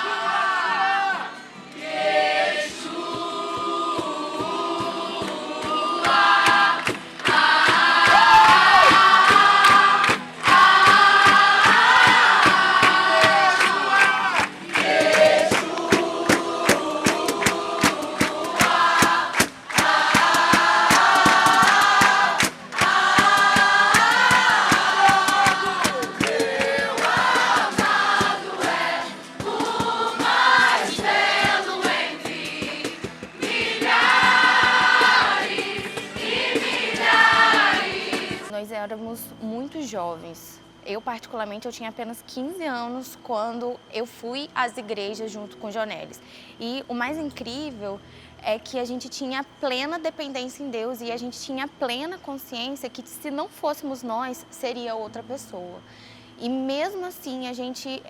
Nós éramos muito jovens. Eu, particularmente, eu tinha apenas 15 anos quando eu fui às igrejas junto com Jonelis. E o mais incrível é que a gente tinha plena dependência em Deus e a gente tinha plena consciência que se não fôssemos nós, seria outra pessoa. E mesmo assim, a gente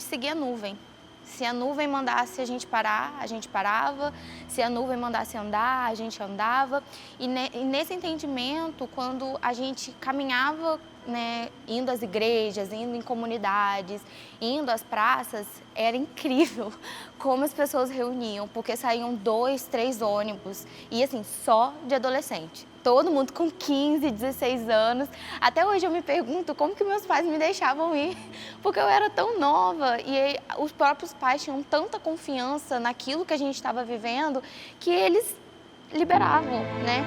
seguia a nuvem. Se a nuvem mandasse a gente parar, a gente parava. Se a nuvem mandasse andar, a gente andava. E nesse entendimento, quando a gente caminhava, né, indo às igrejas, indo em comunidades, indo às praças, era incrível como as pessoas reuniam, porque saíam 2, 3 ônibus, e assim, só de adolescente. Todo mundo com 15, 16 anos. Até hoje eu me pergunto como que meus pais me deixavam ir, porque eu era tão nova e aí, os próprios pais tinham tanta confiança naquilo que a gente estava vivendo que eles liberavam, né?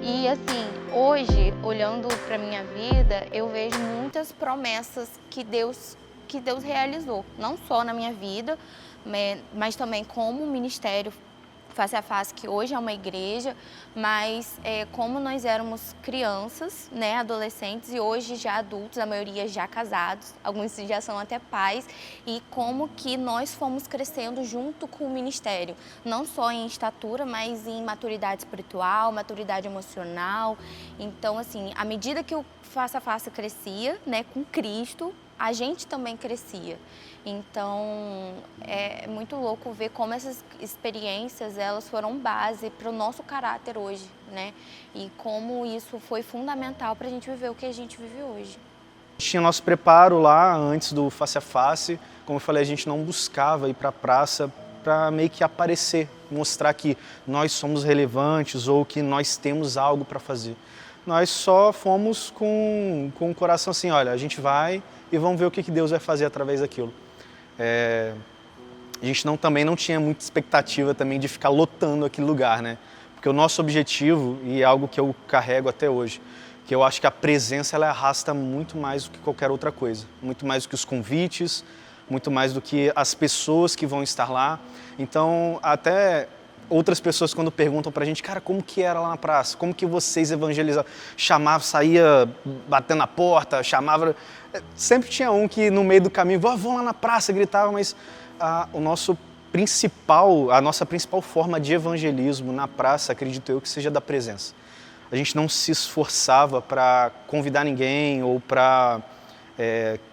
E assim, hoje, olhando para minha vida, eu vejo muitas promessas que Deus realizou, não só na minha vida, mas também como ministério Face a Face, que hoje é uma igreja, mas como nós éramos crianças, né, adolescentes, e hoje já adultos, a maioria já casados, alguns já são até pais, e como que nós fomos crescendo junto com o ministério, não só em estatura, mas em maturidade espiritual, maturidade emocional. Então, assim, à medida que o Face a Face crescia, né, com Cristo, a gente também crescia. Então, é muito louco ver como essas experiências, elas foram base para o nosso caráter hoje, né? E como isso foi fundamental para a gente viver o que a gente vive hoje. Tinha nosso preparo lá antes do Face a Face. Como eu falei, a gente não buscava ir para a praça para meio que aparecer, mostrar que nós somos relevantes ou que nós temos algo para fazer. Nós só fomos com o coração assim, olha, a gente vai e vamos ver o que Deus vai fazer através daquilo. A gente também não tinha muita expectativa também de ficar lotando aquele lugar, né? Porque o nosso objetivo, e é algo que eu carrego até hoje, que eu acho que a presença ela arrasta muito mais do que qualquer outra coisa. Muito mais do que os convites, muito mais do que as pessoas que vão estar lá. Então, até outras pessoas quando perguntam pra gente, cara, como que era lá na praça? Como que vocês evangelizavam? Chamava, saía batendo na porta, chamava... Sempre tinha um que no meio do caminho, vão lá na praça, gritava, mas a nossa principal forma de evangelismo na praça, acredito eu, que seja da presença. A gente não se esforçava para convidar ninguém ou para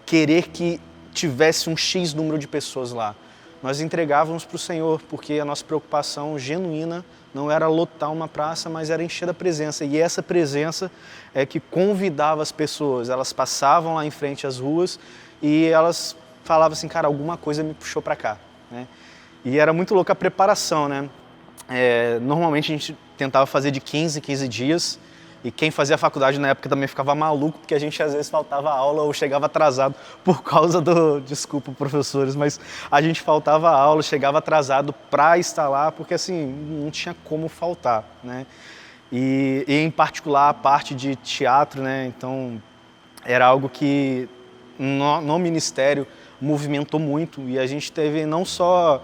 querer que tivesse um X número de pessoas lá. Nós entregávamos para o Senhor, porque a nossa preocupação genuína não era lotar uma praça, mas era encher da presença. E essa presença é que convidava as pessoas. Elas passavam lá em frente às ruas e elas falavam assim, cara, alguma coisa me puxou para cá, né? E era muito louca a preparação, né? Normalmente a gente tentava fazer de 15 dias. E quem fazia faculdade na época também ficava maluco, porque a gente às vezes faltava aula ou chegava atrasado por causa desculpa professores, mas a gente faltava aula, chegava atrasado para estar lá, porque assim, não tinha como faltar, né? E em particular a parte de teatro, né? Então era algo que no ministério movimentou muito e a gente teve não só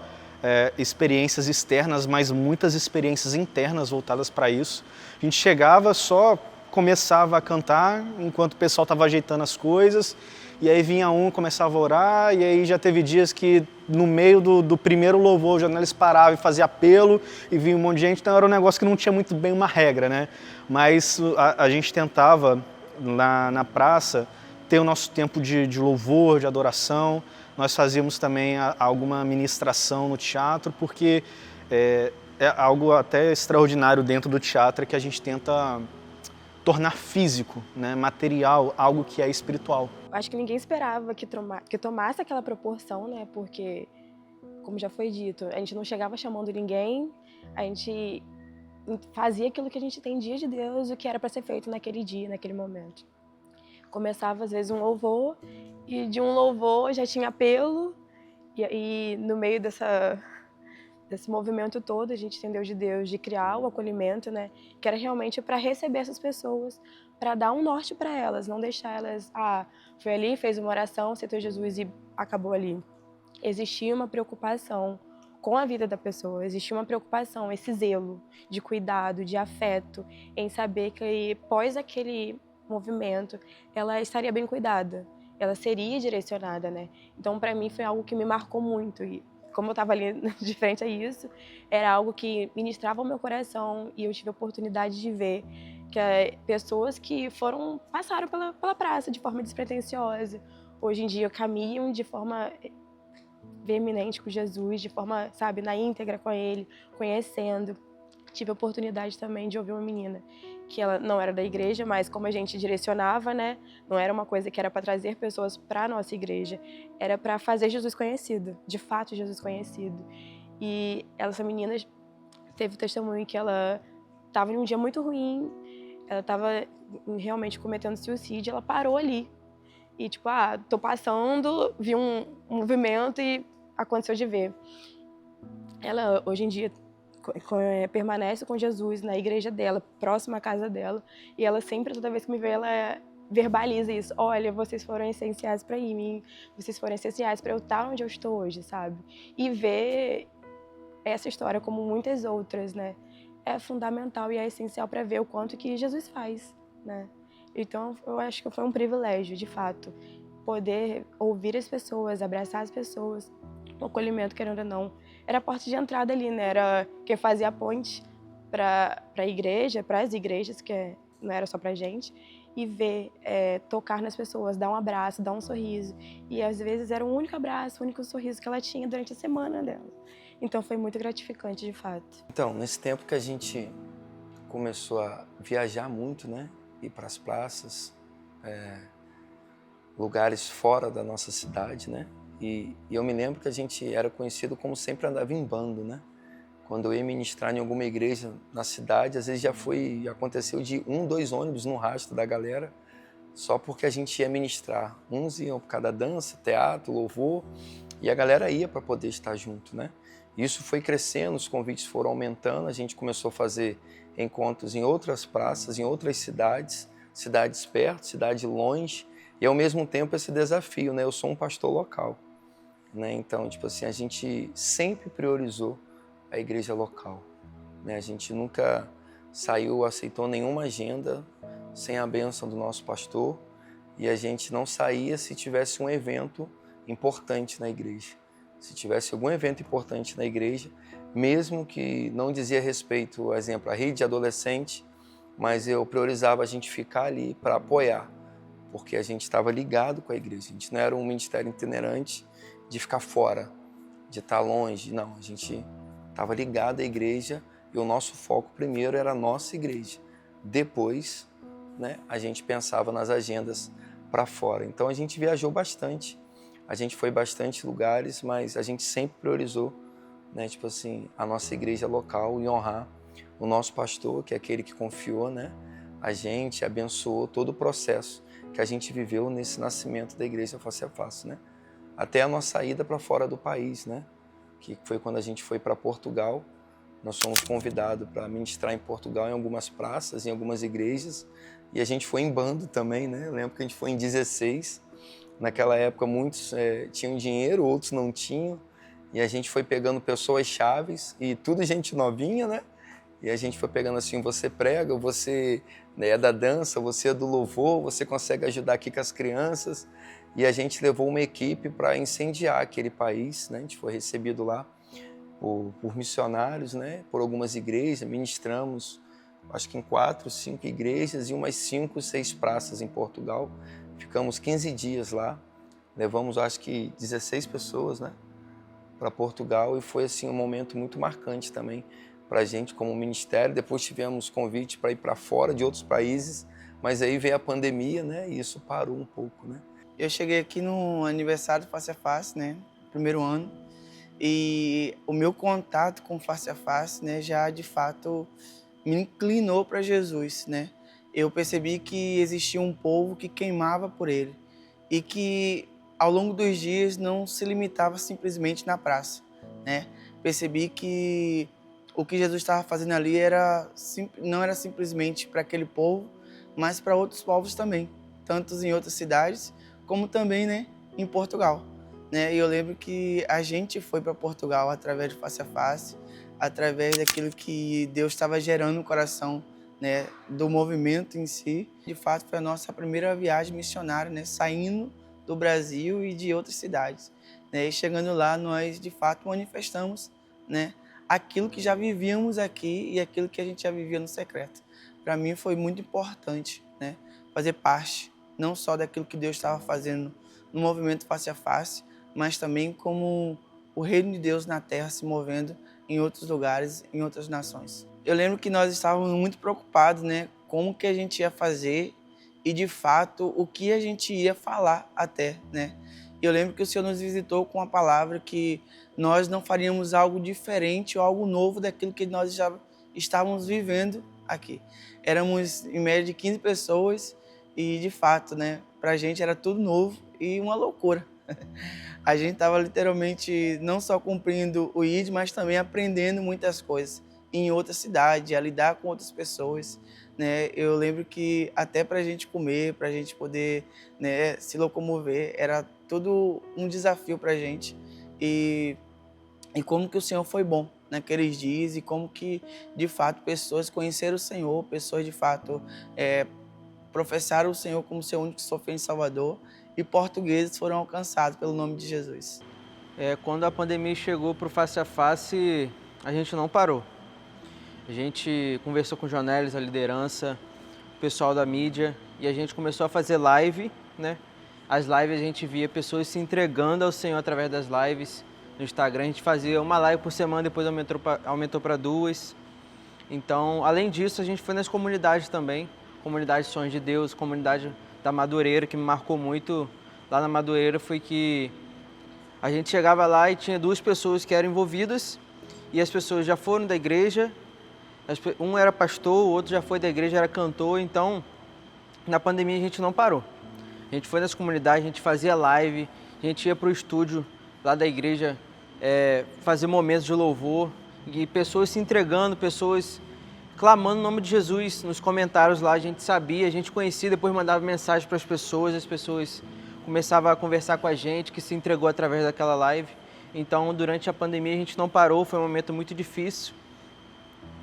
experiências externas, mas muitas experiências internas voltadas para isso. A gente chegava, só começava a cantar enquanto o pessoal estava ajeitando as coisas, e aí vinha um, começava a orar, e aí já teve dias que no meio do primeiro louvor, o Jonelis parava e fazia apelo, e vinha um monte de gente, então era um negócio que não tinha muito bem uma regra, né? Mas a gente tentava, lá na praça, ter o nosso tempo de louvor, de adoração. Nós fazíamos também alguma ministração no teatro, porque é algo até extraordinário dentro do teatro, que a gente tenta tornar físico, né, material, algo que é espiritual. Acho que ninguém esperava que tomasse aquela proporção, né? Porque, como já foi dito, a gente não chegava chamando ninguém, a gente fazia aquilo que a gente entendia de Deus, o que era para ser feito naquele dia, naquele momento. Começava, às vezes, um louvor, e de um louvor já tinha apelo, e no meio desse movimento todo, a gente entendeu de Deus, de criar o acolhimento, né? Que era realmente para receber essas pessoas, para dar um norte para elas, não deixar elas, foi ali, fez uma oração, aceitou Jesus e acabou ali. Existia uma preocupação com a vida da pessoa, existia uma preocupação, esse zelo de cuidado, de afeto, em saber que pós aquele movimento, ela estaria bem cuidada, ela seria direcionada, né? Então, para mim, foi algo que me marcou muito. E como eu estava ali de frente a isso, era algo que ministrava o meu coração, e eu tive a oportunidade de ver que pessoas que passaram pela praça de forma despretensiosa, hoje em dia caminham de forma veemente com Jesus, de forma, sabe, na íntegra com Ele, conhecendo. Tive a oportunidade também de ouvir uma menina que ela não era da igreja, mas como a gente direcionava, né, não era uma coisa que era para trazer pessoas para a nossa igreja, era para fazer Jesus conhecido, de fato Jesus conhecido. E essa menina teve o testemunho que ela estava em um dia muito ruim, ela estava realmente cometendo suicídio, ela parou ali. E tipo, tô passando, vi um movimento e aconteceu de ver. Ela, hoje em dia, permanece com Jesus na igreja dela, próxima à casa dela, e ela sempre, toda vez que me vê, ela verbaliza isso: olha, vocês foram essenciais para mim, vocês foram essenciais para eu estar onde eu estou hoje, sabe? E ver essa história, como muitas outras, né, é fundamental e é essencial para ver o quanto que Jesus faz, né? Então, eu acho que foi um privilégio, de fato, poder ouvir as pessoas, abraçar as pessoas. O acolhimento, querendo ou não, era a porta de entrada ali, né? Era quem fazia a ponte para a igreja, para as igrejas, que não era só para a gente, e ver, tocar nas pessoas, dar um abraço, dar um sorriso. E às vezes era o único abraço, o único sorriso que ela tinha durante a semana dela. Então foi muito gratificante, de fato. Então, nesse tempo que a gente começou a viajar muito, né? Ir para as praças, lugares fora da nossa cidade, né? E eu me lembro que a gente era conhecido como sempre andava em bando, né? Quando eu ia ministrar em alguma igreja na cidade, às vezes já aconteceu de 1, 2 ônibus no rastro da galera, só porque a gente ia ministrar. Uns iam por causa da dança, teatro, louvor, e a galera ia para poder estar junto, né? Isso foi crescendo, os convites foram aumentando, a gente começou a fazer encontros em outras praças, em outras cidades, cidades perto, cidade longe, e ao mesmo tempo esse desafio, né? Eu sou um pastor local, né? Então, tipo assim, a gente sempre priorizou a igreja local, né? A gente nunca aceitou nenhuma agenda sem a bênção do nosso pastor, e a gente não saía se tivesse um evento importante na igreja. Se tivesse algum evento importante na igreja, mesmo que não dizia respeito, por exemplo, à rede de adolescente, mas eu priorizava a gente ficar ali para apoiar, porque a gente estava ligado com a igreja. A gente não era um ministério itinerante de ficar fora, de estar longe, não. A gente estava ligado à igreja e o nosso foco primeiro era a nossa igreja. Depois, né, a gente pensava nas agendas para fora. Então a gente viajou bastante, a gente foi bastante lugares, mas a gente sempre priorizou, né, tipo assim, a nossa igreja local e honrar o nosso pastor, que é aquele que confiou, né, a gente, abençoou todo o processo que a gente viveu nesse nascimento da igreja face a face, né? Até a nossa ida para fora do país, né? Que foi quando a gente foi para Portugal. Nós fomos convidados para ministrar em Portugal, em algumas praças, em algumas igrejas, e a gente foi em bando também, né? Eu lembro que a gente foi em 16, Naquela época muitos tinham dinheiro, outros não tinham. E a gente foi pegando pessoas chaves e tudo gente novinha, né? E a gente foi pegando assim, você prega, você é da dança, você é do louvor, você consegue ajudar aqui com as crianças. E a gente levou uma equipe para incendiar aquele país, né? A gente foi recebido lá por missionários, né? Por algumas igrejas, ministramos, acho que em 4, 5 igrejas e umas 5, 6 praças em Portugal. Ficamos 15 dias lá, levamos acho que 16 pessoas, né? Para Portugal, e foi assim um momento muito marcante também para a gente como ministério. Depois tivemos convite para ir para fora de outros países, mas aí veio a pandemia, né? E isso parou um pouco, né? Eu cheguei aqui no aniversário do Face a Face, né? Primeiro ano, e o meu contato com o Face a Face, né? Já de fato me inclinou para Jesus, né? Eu percebi que existia um povo que queimava por ele e que ao longo dos dias não se limitava simplesmente na praça, né? Percebi que o que Jesus estava fazendo ali não era simplesmente para aquele povo, mas para outros povos também, tanto em outras cidades como também, né, em Portugal, né? E eu lembro que a gente foi para Portugal através do Face a Face, através daquilo que Deus estava gerando no coração, né, do movimento em si. De fato, foi a nossa primeira viagem missionária, né, saindo do Brasil e de outras cidades, né? E chegando lá, nós de fato manifestamos, né, aquilo que já vivíamos aqui e aquilo que a gente já vivia no secreto. Para mim foi muito importante, né, fazer parte não só daquilo que Deus estava fazendo no movimento Face a Face, mas também como o reino de Deus na terra se movendo em outros lugares, em outras nações. Eu lembro que nós estávamos muito preocupados, né, como que a gente ia fazer e, de fato, o que a gente ia falar até, né? Eu lembro que o Senhor nos visitou com a palavra que nós não faríamos algo diferente ou algo novo daquilo que nós já estávamos vivendo aqui. Éramos em média de 15 pessoas e, de fato, né, pra gente era tudo novo e uma loucura. A gente estava literalmente não só cumprindo o ID, mas também aprendendo muitas coisas em outra cidade, a lidar com outras pessoas, né? Eu lembro que até para a gente comer, para a gente poder, né, se locomover, era tudo um desafio para a gente. E como que o Senhor foi bom naqueles dias e como que, de fato, pessoas conheceram o Senhor, pessoas, de fato, professaram o Senhor como seu único sofrimento e Salvador, e portugueses foram alcançados pelo nome de Jesus. Quando a pandemia chegou para o Face a Face, a gente não parou. A gente conversou com o Jonelis, a liderança, o pessoal da mídia, e a gente começou a fazer live, né? As lives a gente via pessoas se entregando ao Senhor através das lives. No Instagram a gente fazia uma live por semana, depois aumentou para 2. Então, além disso, a gente foi nas comunidades também, comunidade Sonhos de Deus, comunidade da Madureira, que me marcou muito lá na Madureira, foi que a gente chegava lá e tinha 2 pessoas que eram envolvidas, e as pessoas já foram da igreja, um era pastor, o outro já foi da igreja, era cantor. Então, na pandemia a gente não parou. A gente foi nas comunidades, a gente fazia live, a gente ia para o estúdio lá da igreja, fazer momentos de louvor, e pessoas se entregando, pessoas clamando o nome de Jesus nos comentários lá. A gente sabia, a gente conhecia, depois mandava mensagem para as pessoas começavam a conversar com a gente, que se entregou através daquela live. Então, durante a pandemia a gente não parou, foi um momento muito difícil.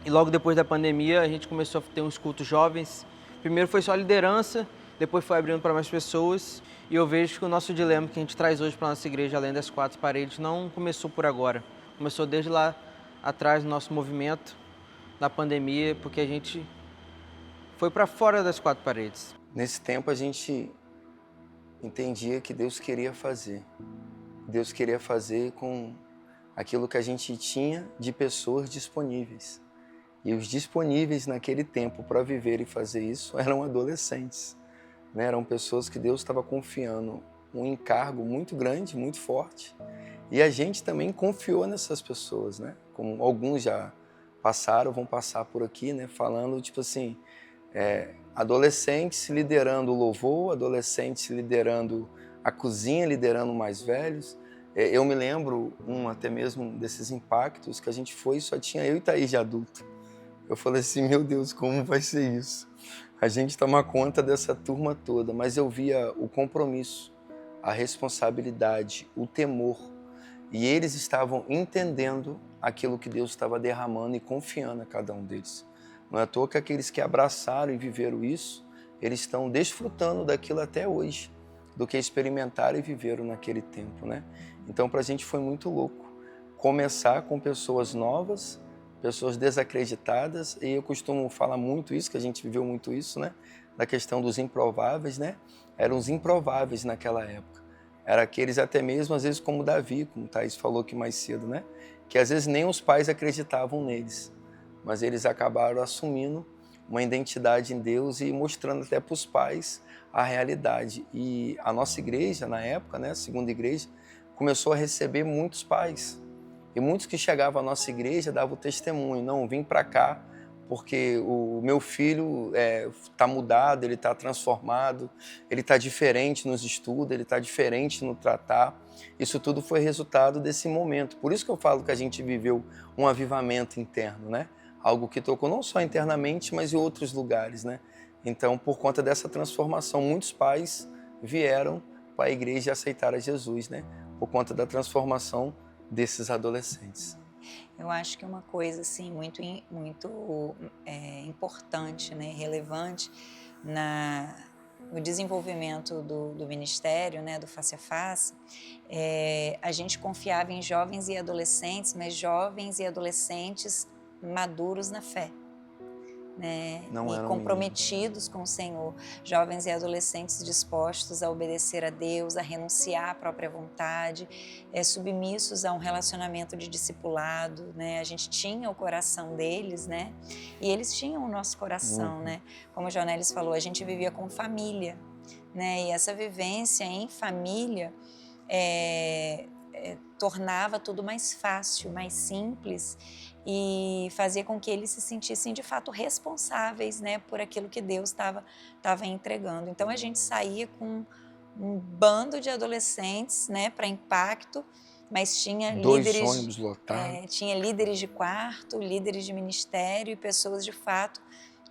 E logo depois da pandemia a gente começou a ter uns cultos jovens. Primeiro foi só liderança, depois foi abrindo para mais pessoas. E eu vejo que o nosso dilema que a gente traz hoje para a nossa igreja, além das 4 paredes, não começou por agora. Começou desde lá atrás, no nosso movimento, na pandemia, porque a gente foi para fora das 4 paredes. Nesse tempo a gente entendia que Deus queria fazer. Deus queria fazer com aquilo que a gente tinha de pessoas disponíveis. E os disponíveis naquele tempo para viver e fazer isso eram adolescentes, né? Eram pessoas que Deus estava confiando um encargo muito grande, muito forte. E a gente também confiou nessas pessoas, né? Como alguns já passaram, vão passar por aqui, né? Falando, tipo assim, adolescentes liderando o louvor, adolescentes liderando a cozinha, liderando mais velhos. Eu me lembro até mesmo desses impactos que a gente foi e só tinha eu e Thaís de adulto. Eu falei assim, meu Deus, como vai ser isso? A gente tomar conta dessa turma toda, mas eu via o compromisso a responsabilidade, o temor. E eles estavam entendendo aquilo que Deus estava derramando e confiando a cada um deles. Não é à toa que aqueles que abraçaram e viveram isso, eles estão desfrutando daquilo até hoje, do que experimentaram e viveram naquele tempo, né? Então, para a gente foi muito louco começar com pessoas novas, pessoas desacreditadas, e eu costumo falar muito isso, que a gente viveu muito isso, né? Da questão dos improváveis, né? Eram os improváveis naquela época. Era aqueles até mesmo, às vezes, como Davi, como o Thaís falou aqui mais cedo, né? Que às vezes nem os pais acreditavam neles, mas eles acabaram assumindo uma identidade em Deus e mostrando até para os pais a realidade. E a nossa igreja, na época, né, a segunda igreja, começou a receber muitos pais. E muitos que chegavam à nossa igreja davam testemunho: não, vim para cá porque o meu filho está mudado, ele está transformado, ele está diferente nos estudos, ele está diferente no tratar. Isso tudo foi resultado desse momento. Por isso que eu falo que a gente viveu um avivamento interno, né? Algo que tocou não só internamente, mas em outros lugares, né? Então, por conta dessa transformação, muitos pais vieram para a igreja e aceitaram a Jesus, né? Por conta da transformação desses adolescentes. Eu acho que uma coisa assim muito importante, né, relevante no desenvolvimento do ministério, né, do Face a Face, a gente confiava em jovens e adolescentes, mas jovens e adolescentes maduros na fé, né, e comprometidos com o Senhor, jovens e adolescentes dispostos a obedecer a Deus, a renunciar à própria vontade, submissos a um relacionamento de discipulado, né? A gente tinha o coração deles, né? E eles tinham o nosso coração, né? Como o Jonelis falou, a gente vivia com família, né? E essa vivência em família tornava tudo mais fácil, mais simples, e fazia com que eles se sentissem de fato responsáveis, né, por aquilo que Deus estava entregando. Então a gente saía com um bando de adolescentes, né, para Impacto, mas tinha líderes, ônibus lotados. Tinha líderes de quarto, líderes de ministério e pessoas de fato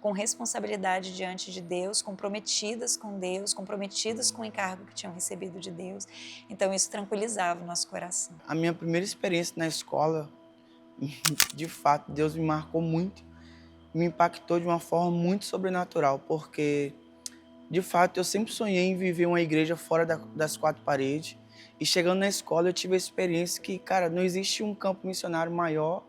com responsabilidade diante de Deus, comprometidas com Deus, comprometidas com o encargo que tinham recebido de Deus. Então isso tranquilizava o nosso coração. A minha primeira experiência na escola, de fato, Deus me marcou muito, me impactou de uma forma muito sobrenatural, porque, de fato, eu sempre sonhei em viver uma igreja fora das quatro paredes, e chegando na escola eu tive a experiência que, cara, não existe um campo missionário maior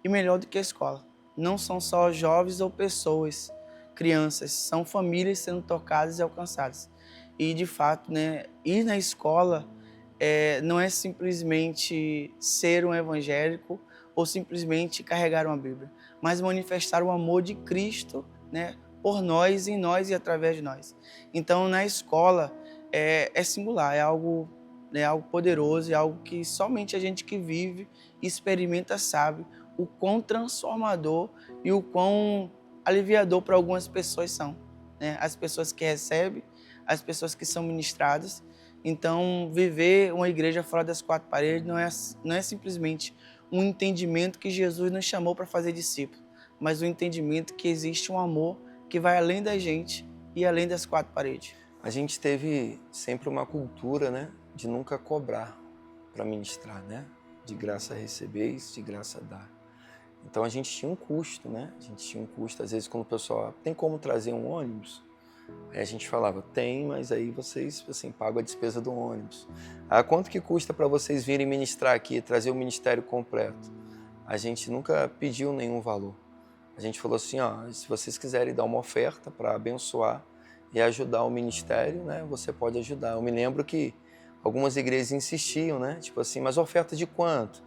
e melhor do que a escola. Não são só jovens ou pessoas, crianças, são famílias sendo tocadas e alcançadas. E, de fato, né, ir na escola não é simplesmente ser um evangélico, ou simplesmente carregar uma Bíblia, mas manifestar o amor de Cristo, né, por nós, em nós e através de nós. Então, na escola, é singular, é algo poderoso, é algo que somente a gente que vive e experimenta sabe o quão transformador e o quão aliviador para algumas pessoas são, né? As pessoas que recebem, as pessoas que são ministradas. Então, viver uma igreja fora das quatro paredes não é simplesmente um entendimento que Jesus nos chamou para fazer discípulo, mas um entendimento que existe um amor que vai além da gente e além das quatro paredes. A gente teve sempre uma cultura, né, de nunca cobrar para ministrar, né? De graça recebeis, de graça dar. Então a gente tinha um custo, né? A gente tinha um custo, às vezes quando o pessoal tem como trazer um ônibus, aí a gente falava, tem, mas aí vocês assim, pagam a despesa do ônibus. Ah, quanto que custa para vocês virem ministrar aqui, trazer o ministério completo? A gente nunca pediu nenhum valor. A gente falou assim, ó, se vocês quiserem dar uma oferta para abençoar e ajudar o ministério, né, você pode ajudar. Eu me lembro que algumas igrejas insistiam, né, tipo assim, mas oferta de quanto?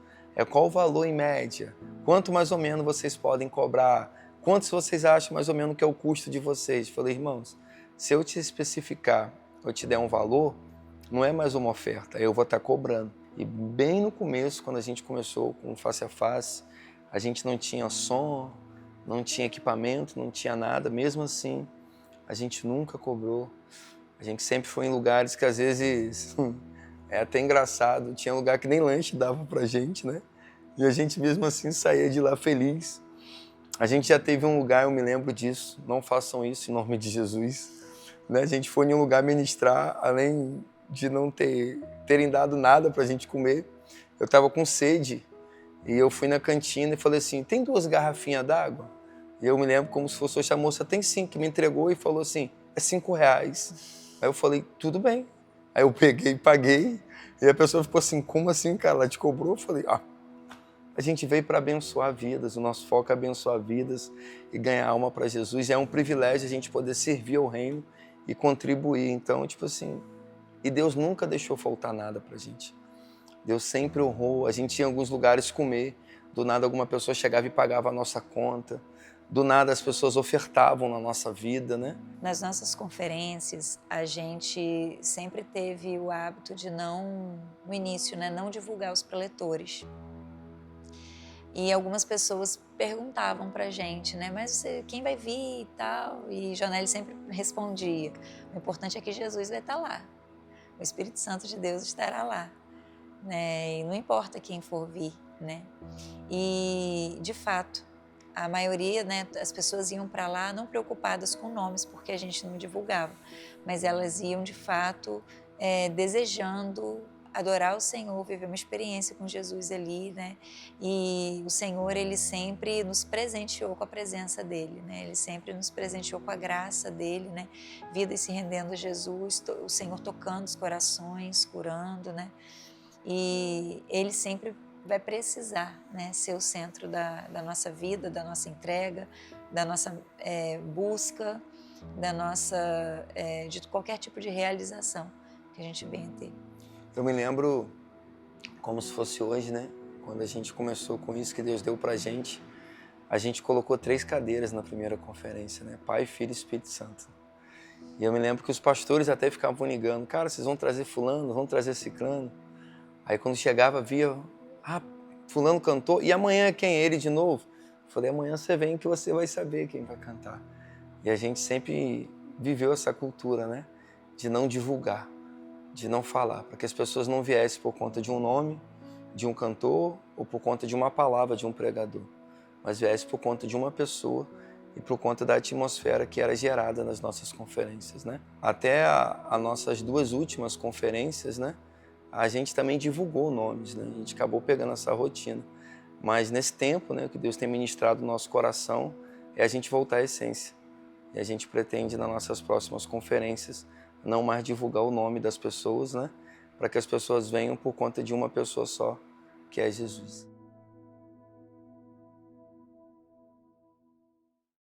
Qual o valor em média? Quanto mais ou menos vocês podem cobrar? Quantos vocês acham mais ou menos que é o custo de vocês? Eu falei, irmãos, se eu te especificar, eu te der um valor, não é mais uma oferta, eu vou estar cobrando. E bem no começo, quando a gente começou com o Face a Face, a gente não tinha som, não tinha equipamento, não tinha nada. Mesmo assim, a gente nunca cobrou. A gente sempre foi em lugares que às vezes é até engraçado. Tinha lugar que nem lanche dava pra gente, né? E a gente mesmo assim saía de lá feliz. A gente já teve um lugar, eu me lembro disso, não façam isso em nome de Jesus. Né? A gente foi em um lugar ministrar, além de não terem dado nada pra gente comer. Eu tava com sede e eu fui na cantina e falei assim, tem 2 garrafinhas d'água? E eu me lembro como se fosse hoje, a moça tem 5, que me entregou e falou assim, é R$5. Aí eu falei, tudo bem. Aí eu peguei e paguei e a pessoa ficou assim, como assim, cara? Ela te cobrou? Eu falei, a gente veio para abençoar vidas, o nosso foco é abençoar vidas e ganhar alma para Jesus. E é um privilégio a gente poder servir ao reino e contribuir. Então, tipo assim, e Deus nunca deixou faltar nada pra gente. Deus sempre honrou. A gente ia em alguns lugares comer, do nada alguma pessoa chegava e pagava a nossa conta. Do nada as pessoas ofertavam na nossa vida, né? Nas nossas conferências, a gente sempre teve o hábito de no início, né, não divulgar os preletores. E algumas pessoas perguntavam pra gente, né, mas quem vai vir e tal? E Jonelle sempre respondia, o importante é que Jesus vai estar lá. O Espírito Santo de Deus estará lá, né? E não importa quem for vir, né? E, de fato, a maioria, né, as pessoas iam para lá não preocupadas com nomes, porque a gente não divulgava, mas elas iam, de fato, desejando adorar o Senhor, viver uma experiência com Jesus ali, né? E o Senhor, Ele sempre nos presenteou com a presença dEle, né? Ele sempre nos presenteou com a graça dEle, né? Vidas se rendendo a Jesus, o Senhor tocando os corações, curando, né? E Ele sempre vai precisar, né, ser o centro da nossa vida, da nossa entrega, da nossa busca, da nossa, de qualquer tipo de realização que a gente venha ter. Eu me lembro como se fosse hoje, né? Quando a gente começou com isso que Deus deu pra gente, a gente colocou 3 cadeiras na primeira conferência, né? Pai, Filho e Espírito Santo. E eu me lembro que os pastores até ficavam ligando, cara, vocês vão trazer fulano, vão trazer ciclano. Aí quando chegava, via, fulano cantou, e amanhã quem é ele de novo? Eu falei, amanhã você vem que você vai saber quem vai cantar. E a gente sempre viveu essa cultura, né? De não divulgar, de não falar, para que as pessoas não viessem por conta de um nome, de um cantor, ou por conta de uma palavra de um pregador, mas viessem por conta de uma pessoa e por conta da atmosfera que era gerada nas nossas conferências, né? Até as nossas 2 últimas conferências, né? A gente também divulgou nomes, né? A gente acabou pegando essa rotina. Mas nesse tempo, né, que Deus tem ministrado no nosso coração, é a gente voltar à essência. E a gente pretende, nas nossas próximas conferências, não mais divulgar o nome das pessoas, né? Para que as pessoas venham por conta de uma pessoa só, que é Jesus.